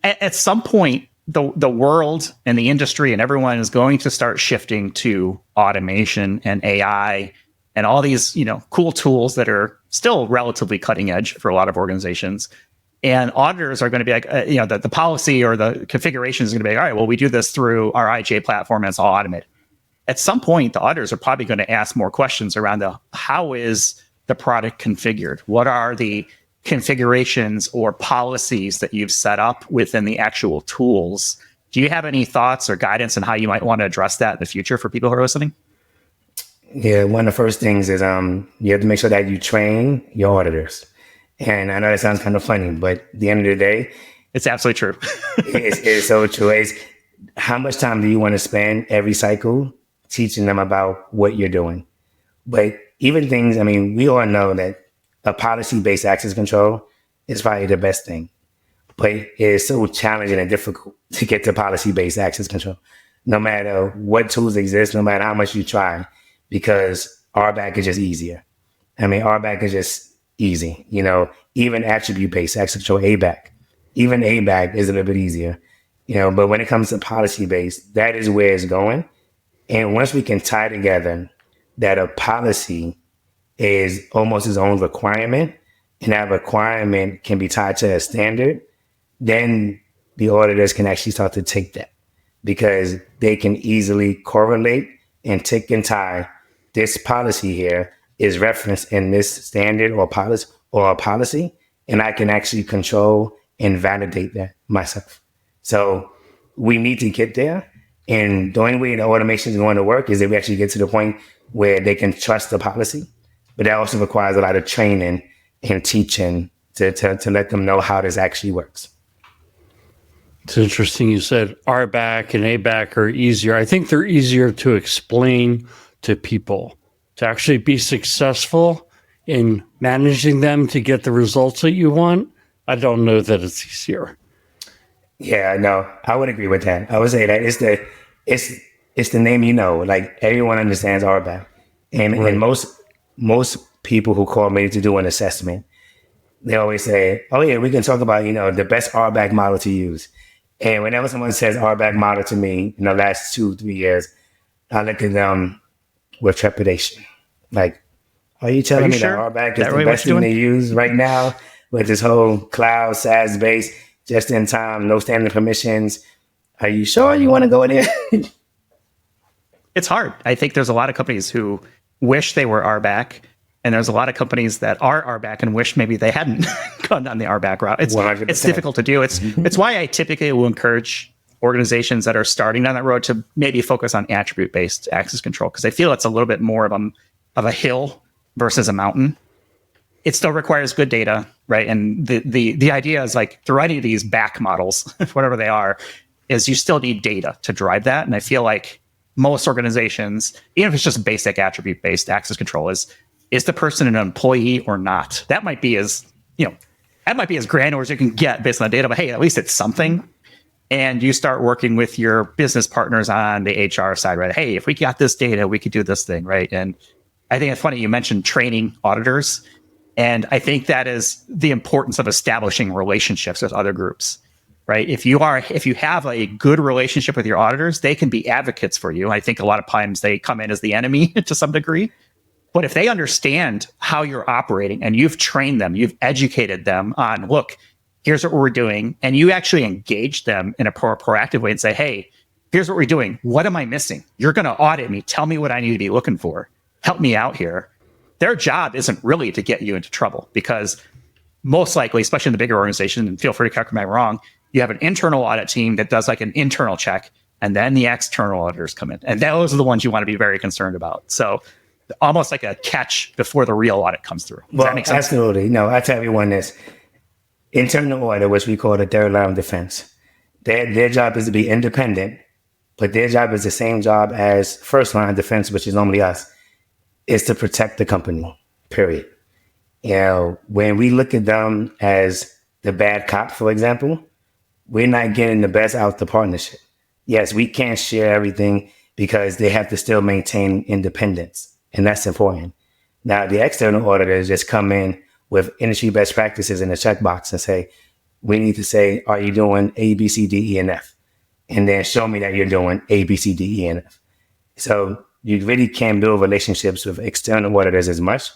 At some point, the world and the industry and everyone is going to start shifting to automation and AI and all these, cool tools that are still relatively cutting edge for a lot of organizations. And auditors are going to be like, the policy or the configuration is going to be like, all right, well, we do this through our IGA platform and it's all automated. At some point, the auditors are probably going to ask more questions around how is the product configured? What are the configurations or policies that you've set up within the actual tools? Do you have any thoughts or guidance on how you might want to address that in the future for people who are listening? Yeah, one of the first things is you have to make sure that you train your auditors. And I know that sounds kind of funny, but at the end of the day, it's absolutely true. it's so true. It's how much time do you want to spend every cycle teaching them about what you're doing? But even things, we all know that a policy-based access control is probably the best thing. But it is so challenging and difficult to get to policy-based access control, no matter what tools exist, no matter how much you try, because RBAC is just easier. RBAC is just easy. Even attribute-based access control, ABAC, even ABAC is a little bit easier. But when it comes to policy-based, that is where it's going. And once we can tie together that a policy is almost its own requirement, and that requirement can be tied to a standard, then the auditors can actually start to take that, because they can easily correlate and tick and tie. This policy here is referenced in this standard or policy, and I can actually control and validate that myself. So we need to get there. And the only way the automation is going to work is if we actually get to the point where they can trust the policy. But that also requires a lot of training and teaching to let them know how this actually works. It's interesting you said RBAC and ABAC are easier. I think they're easier to explain to people, to actually be successful in managing them to get the results that you want. I don't know that it's easier. Yeah, no, I would agree with that. I would say that it's the name, like everyone understands RBAC. And most people who call me to do an assessment, they always say, oh yeah, we can talk about, the best RBAC model to use. And whenever someone says RBAC model to me in the last 2-3 years, I look at them with trepidation. Like, are you telling me sure? that RBAC is the best thing to use right now with this whole cloud SaaS base, just in time, no standard permissions? Are you sure you want to go in there? it's hard. I think there's a lot of companies who wish they were RBAC, and there's a lot of companies that are RBAC and wish maybe they hadn't gone down the RBAC route. It's 100%. difficult to do. It's why I typically will encourage organizations that are starting down that road to maybe focus on attribute-based access control, because I feel it's a little bit more of a hill versus a mountain. It still requires good data, right? And the idea is like through any of these back models, whatever they are, is you still need data to drive that. And I feel like most organizations, even if it's just basic attribute-based access control, is the person an employee or not? That might be as granular as you can get based on the data, but hey, at least it's something. And you start working with your business partners on the HR side, right? Hey, if we got this data, we could do this thing, right? And I think it's funny you mentioned training auditors. And I think that is the importance of establishing relationships with other groups, right? If you have a good relationship with your auditors, they can be advocates for you. I think a lot of times they come in as the enemy to some degree. But if they understand how you're operating and you've trained them, you've educated them on, look, here's what we're doing, and you actually engage them in a proactive way and say, hey, here's what we're doing. What am I missing? You're going to audit me. Tell me what I need to be looking for. Help me out here. Their job isn't really to get you into trouble, because most likely, especially in the bigger organization, and feel free to correct me if I'm wrong, you have an internal audit team that does like an internal check, and then the external auditors come in. And those are the ones you want to be very concerned about. So almost like a catch before the real audit comes through. Does that make sense? Absolutely. No, I tell everyone this. Internal audit, which we call the third line of defense, their job is to be independent, but their job is the same job as first line of defense, which is normally us, is to protect the company, period. When we look at them as the bad cop, for example, we're not getting the best out of the partnership. Yes, we can't share everything because they have to still maintain independence, and that's important. Now, the external auditors just come in with industry best practices in the checkbox and say, we need to say, are you doing A, B, C, D, E, and F? And then show me that you're doing A, B, C, D, E, and F. So you really can't build relationships with external auditors as much,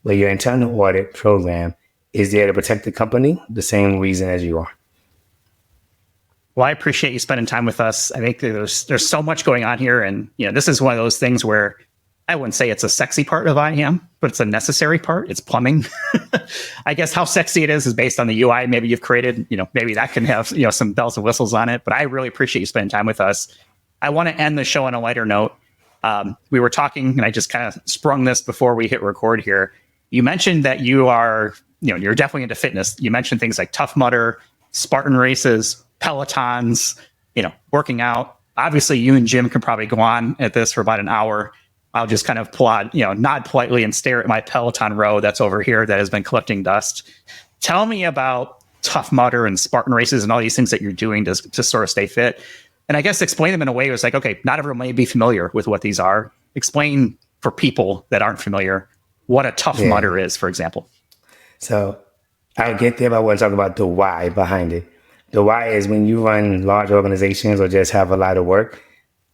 but your internal audit program is there to protect the company the same reason as you are. Well, I appreciate you spending time with us. I think there's so much going on here, and this is one of those things where I wouldn't say it's a sexy part of IAM, but it's a necessary part. It's plumbing. I guess how sexy it is based on the UI maybe you've created. Maybe that can have some bells and whistles on it. But I really appreciate you spending time with us. I want to end the show on a lighter note. We were talking, and I just kind of sprung this before we hit record here. You mentioned that you are, you're definitely into fitness. You mentioned things like Tough Mudder, Spartan races, Pelotons, working out. Obviously, you and Jim can probably go on at this for about an hour. I'll just kind of nod politely and stare at my Peloton row that's over here that has been collecting dust. Tell me about Tough Mudder and Spartan races and all these things that you're doing to sort of stay fit. And I guess explain them in a way where it's like, okay, not everyone may be familiar with what these are. Explain for people that aren't familiar what a Tough Mudder is, for example. So I'll get there, but I want to talk about the why behind it. The why is when you run large organizations or just have a lot of work,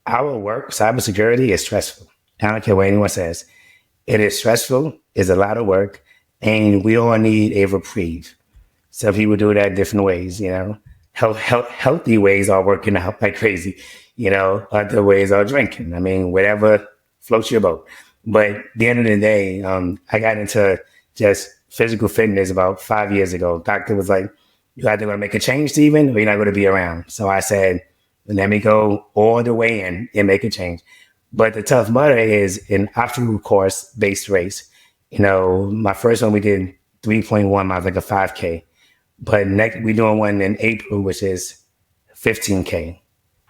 our work, cybersecurity, is stressful. I don't care what anyone says. It is stressful, it's a lot of work, and we all need a reprieve. Some people do that different ways, Healthy ways are working out like crazy, other ways are drinking. I mean, whatever floats your boat. But at the end of the day, I got into just physical fitness about 5 years ago. Doctor was like, you're either going to make a change, Stephen, or you're not going to be around. So I said, let me go all the way in and make a change. But the Tough Mudder is an obstacle course based race. My first one we did 3.1 miles, like a 5K. But next we're doing one in April, which is 15K.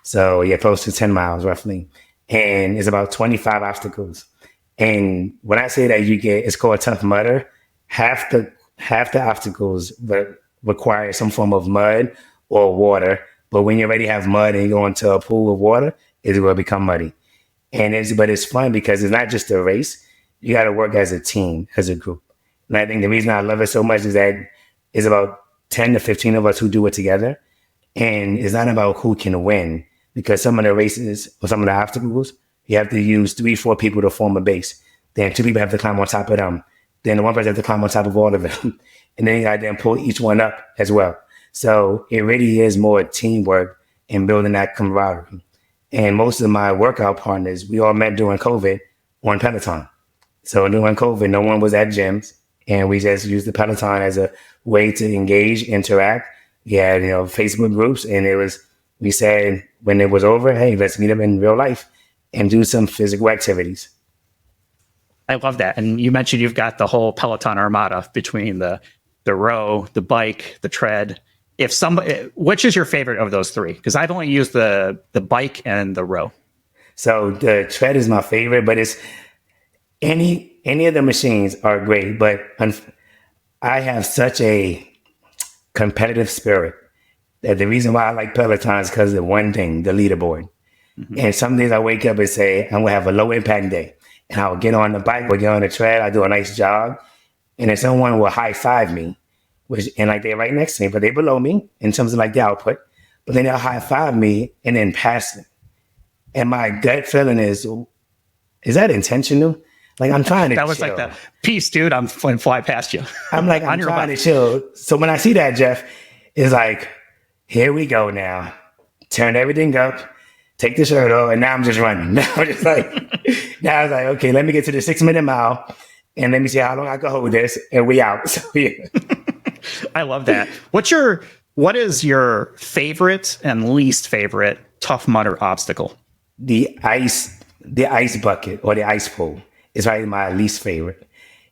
So close to 10 miles roughly. And it's about 25 obstacles. And when I say that it's called Tough Mudder, half the obstacles require some form of mud or water. But when you already have mud and you go into a pool of water, it will become muddy. But it's fun because it's not just a race. You got to work as a team, as a group. And I think the reason I love it so much is that it's about 10 to 15 of us who do it together. And it's not about who can win, because some of the races or some of the obstacles, you have to use 3-4 people to form a base. Then 2 people have to climb on top of them. Then the one person has to climb on top of all of them. And then you got to then pull each one up as well. So it really is more teamwork and building that camaraderie. And most of my workout partners, we all met during COVID on Peloton. So during COVID, no one was at gyms, and we just used the Peloton as a way to engage, interact. We had, Facebook groups, and we said when it was over, hey, let's meet up in real life and do some physical activities. I love that. And you mentioned you've got the whole Peloton armada between the row, the bike, the tread. Which is your favorite of those three? Because I've only used the bike and the row. So the tread is my favorite, but it's any of the machines are great. But I have such a competitive spirit that the reason why I like Peloton is because of one thing, the leaderboard. Mm-hmm. And some days I wake up and say, I'm going to have a low impact day. And I'll get on the bike or get on the tread. I do a nice jog. And then someone will high five me, and they're right next to me, but they're below me in terms of the output. But then they'll high five me and then pass me. And my gut feeling is that intentional? I'm trying to That was chill. like the peace, dude. I'm going to fly past you. I'm trying to chill. So when I see that, Jeff, it's like, here we go now. Turn everything up, take the shirt off, and now I'm just running. Now I was like, okay, let me get to the 6-minute mile, and let me see how long I can hold this, and we out. So, yeah. I love that. What is your favorite and least favorite Tough Mudder obstacle? The ice bucket or the ice pool is probably my least favorite.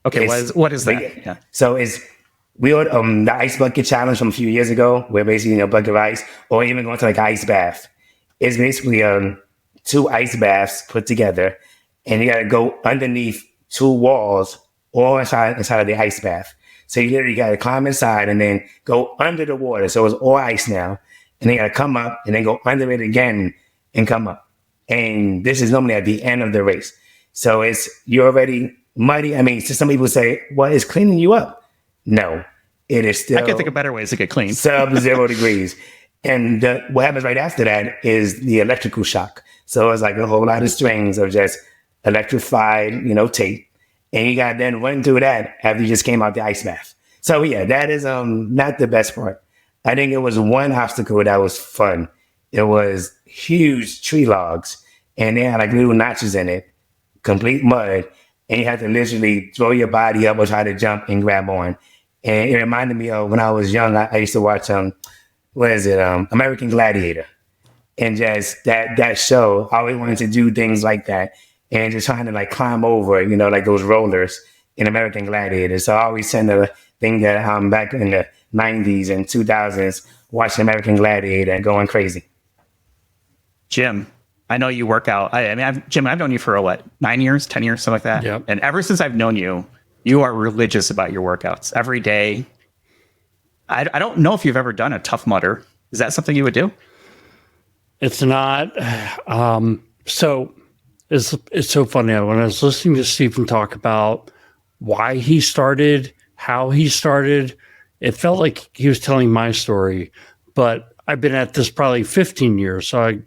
Okay, what is that? Yeah. So we had the ice bucket challenge from a few years ago, where basically a bucket of ice, or even going to ice bath. It's basically 2 ice baths put together, and you got to go underneath 2 walls, all inside of the ice bath. So you literally got to climb inside and then go under the water. So it's all ice now, and then you got to come up and then go under it again and come up. And this is normally at the end of the race. So you're already muddy. I mean, so some people say, well, it's cleaning you up. No, it is still. I can think of better ways to get clean. Sub-0 degrees. And what happens right after that is the electrical shock. So it's a whole lot of strings of just electrified, tape. And you got to then run through that after you just came out the ice bath. So yeah, that is not the best part. I think it was one obstacle that was fun. It was huge tree logs, and they had little notches in it, complete mud, and you had to literally throw your body up or try to jump and grab on. And it reminded me of when I was young, I used to watch American Gladiator. And just that show, I always wanted to do things like that. And just trying to climb over, those rollers in American Gladiator. So I always tend to think that I'm back in the 90s and 2000s watching American Gladiator and going crazy. Jim, I know you work out. Jim, I've known you for 9 years, 10 years, something like that. Yep. And ever since I've known you, you are religious about your workouts every day. I don't know if you've ever done a Tough Mudder. Is that something you would do? It's not. So it's so funny. When I was listening to Stephen talk about why he started, how he started, it felt like he was telling my story. But I've been at this probably 15 years. So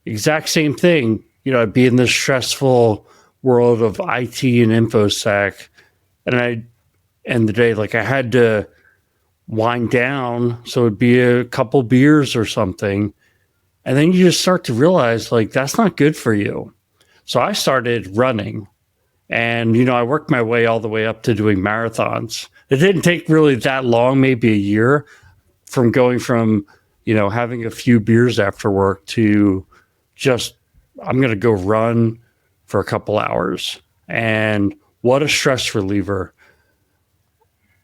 exact same thing. I'd be in this stressful world of IT and InfoSec. And I end the day, I had to wind down. So it'd be a couple beers or something. And then you just start to realize that's not good for you. So I started running, and, I worked my way all the way up to doing marathons. It didn't take really that long, maybe a year, from going from, having a few beers after work to just, I'm going to go run for a couple hours. And what a stress reliever.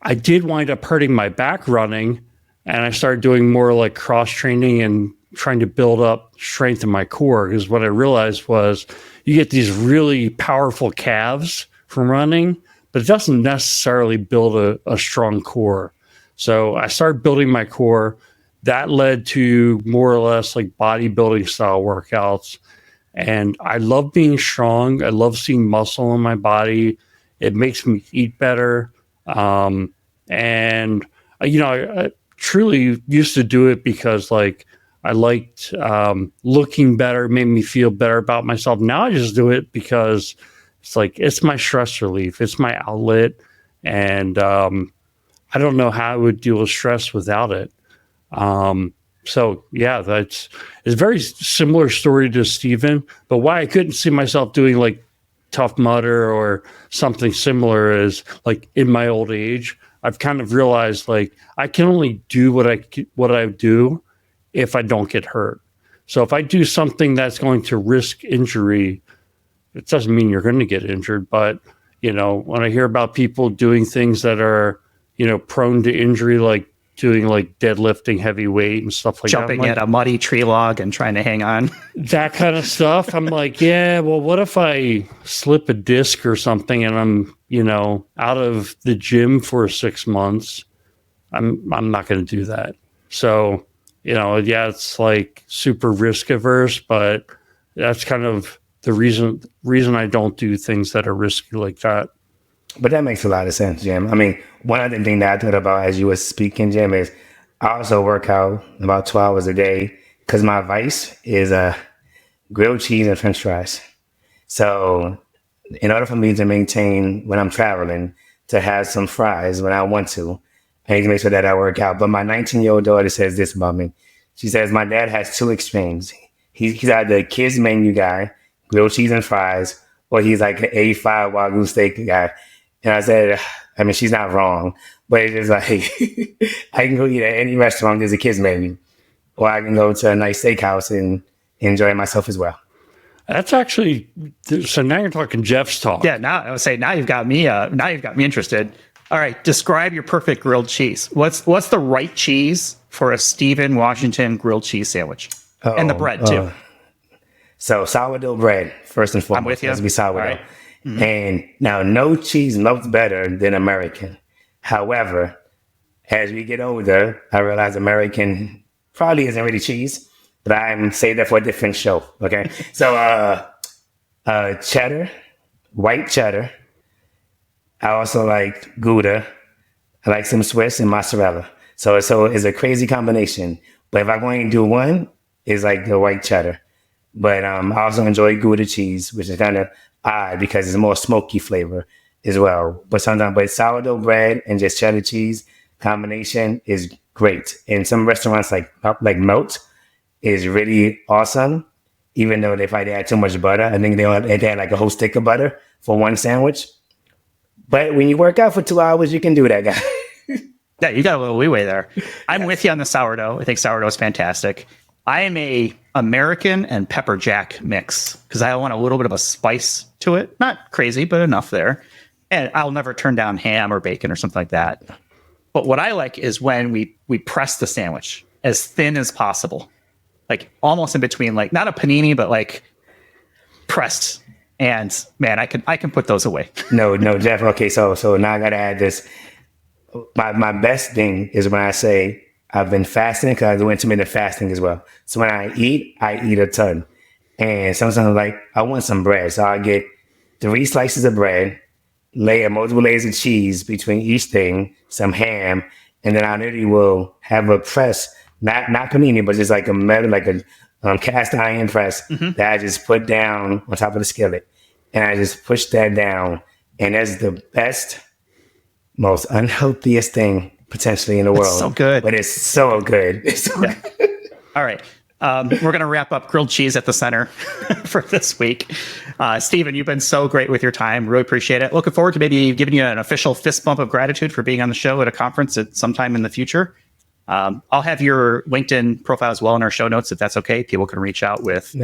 I did wind up hurting my back running, and I started doing more cross training and trying to build up strength in my core, because what I realized was you get these really powerful calves from running, but it doesn't necessarily build a strong core. So I started building my core. That led to more or less bodybuilding style workouts. And I love being strong. I love seeing muscle in my body. It makes me eat better. And I truly used to do it because I liked looking better, made me feel better about myself. Now I just do it because it's my stress relief. It's my outlet. And I don't know how I would deal with stress without it. So yeah, it's a very similar story to Steven, but why I couldn't see myself doing like Tough Mudder or something similar is like in my old age, I've kind of realized like I can only do what I do if I don't get hurt. So if I do something that's going to risk injury, it doesn't mean you're going to get injured, but when I hear about people doing things that are, prone to injury, like doing like deadlifting heavy weight and stuff like Jumping that. at a muddy tree log and trying to hang on. That kind of stuff. I'm like, yeah, well, what if I slip a disc or something and I'm, out of the gym for 6 months? I'm not going to do that. So, yeah, it's like super risk averse, but that's kind of the reason I don't do things that are risky like that. But that makes a lot of sense, Jim. I mean, one other thing that I thought about as you were speaking, Jim, is I also work out about 2 hours a day because my vice is grilled cheese and French fries. So in order for me to maintain when I'm traveling, to have some fries when I want to, I need to make sure that I work out. But my 19-year-old daughter says this about me. She says, my dad has two extremes. He's either a kids menu guy, grilled cheese and fries, or he's like an A5 Wagyu steak guy. And I said, I mean, she's not wrong, but it's just like, I can go eat at any restaurant, there's a kids menu, or I can go to a nice steakhouse and enjoy myself as well. That's actually, so now you're talking Jeff's talk. Yeah, now you've got me interested. All right, describe your perfect grilled cheese. What's the right cheese for a Stephen Washington grilled cheese sandwich? And the bread too. So sourdough bread, first and foremost. I'm with you. It has to be sourdough. Right. Mm-hmm. And now no cheese looks better than American. However, as we get older, I realize American probably isn't really cheese, but I'm saying that for a different show. Okay. So, cheddar, white cheddar. I also like Gouda. I like some Swiss and mozzarella. So it's a crazy combination. But if I'm going to do one, it's like the white cheddar. But I also enjoy Gouda cheese, which is kind of odd because it's more smoky flavor as well. But sourdough bread and just cheddar cheese combination is great. And some restaurants like Melt is really awesome, even though they probably add too much butter. I think they add like a whole stick of butter for one sandwich. But when you work out for 2 hours, you can do that, guy. Yeah, you got a little leeway there. I'm with you on the sourdough. I think sourdough is fantastic. I am a American and pepper jack mix because I want a little bit of a spice to it. Not crazy, but enough there. And I'll never turn down ham or bacon or something like that. But what I like is when we press the sandwich as thin as possible, like almost in between, like not a panini, but like pressed. And man, I can put those away. No, Jeff. Okay, so now I gotta add this. My best thing is when I say I've been fasting because I do intermittent fasting as well. So when I eat a ton. And sometimes I'm like, I want some bread. So I get 3 slices of bread, multiple layers of cheese between each thing, some ham, and then I literally will have a press, not panini, but just like a metal, like a cast iron press that I just put down on top of the skillet. And I just push that down. And that's the best, most unhealthiest thing potentially in the world. It's so good. But it's so good. It's so good. All right. We're going to wrap up grilled cheese at the center for this week. Stephen, you've been so great with your time. Really appreciate it. Looking forward to maybe giving you an official fist bump of gratitude for being on the show at a conference at sometime in the future. I'll have your LinkedIn profile as well in our show notes, if that's okay. People can reach out with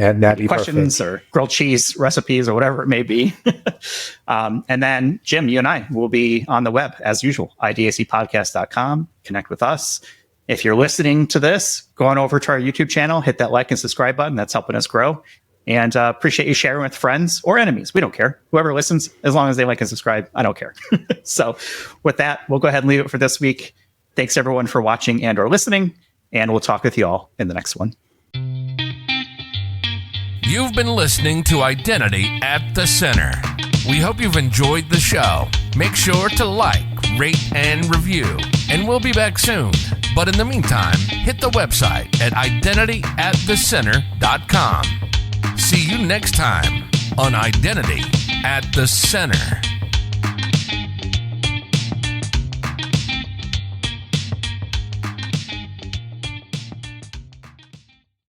questions or grilled cheese recipes or whatever it may be. And then, Jim, you and I will be on the web as usual, idacpodcast.com. Connect with us. If you're listening to this, go on over to our YouTube channel, hit that like and subscribe button. That's helping us grow. And appreciate you sharing with friends or enemies. We don't care. Whoever listens, as long as they like and subscribe, I don't care. So with that, we'll go ahead and leave it for this week. Thanks, everyone, for watching and or listening. And we'll talk with you all in the next one. You've been listening to Identity at the Center. We hope you've enjoyed the show. Make sure to like, rate, and review. And we'll be back soon. But in the meantime, hit the website at identityatthecenter.com. See you next time on Identity at the Center.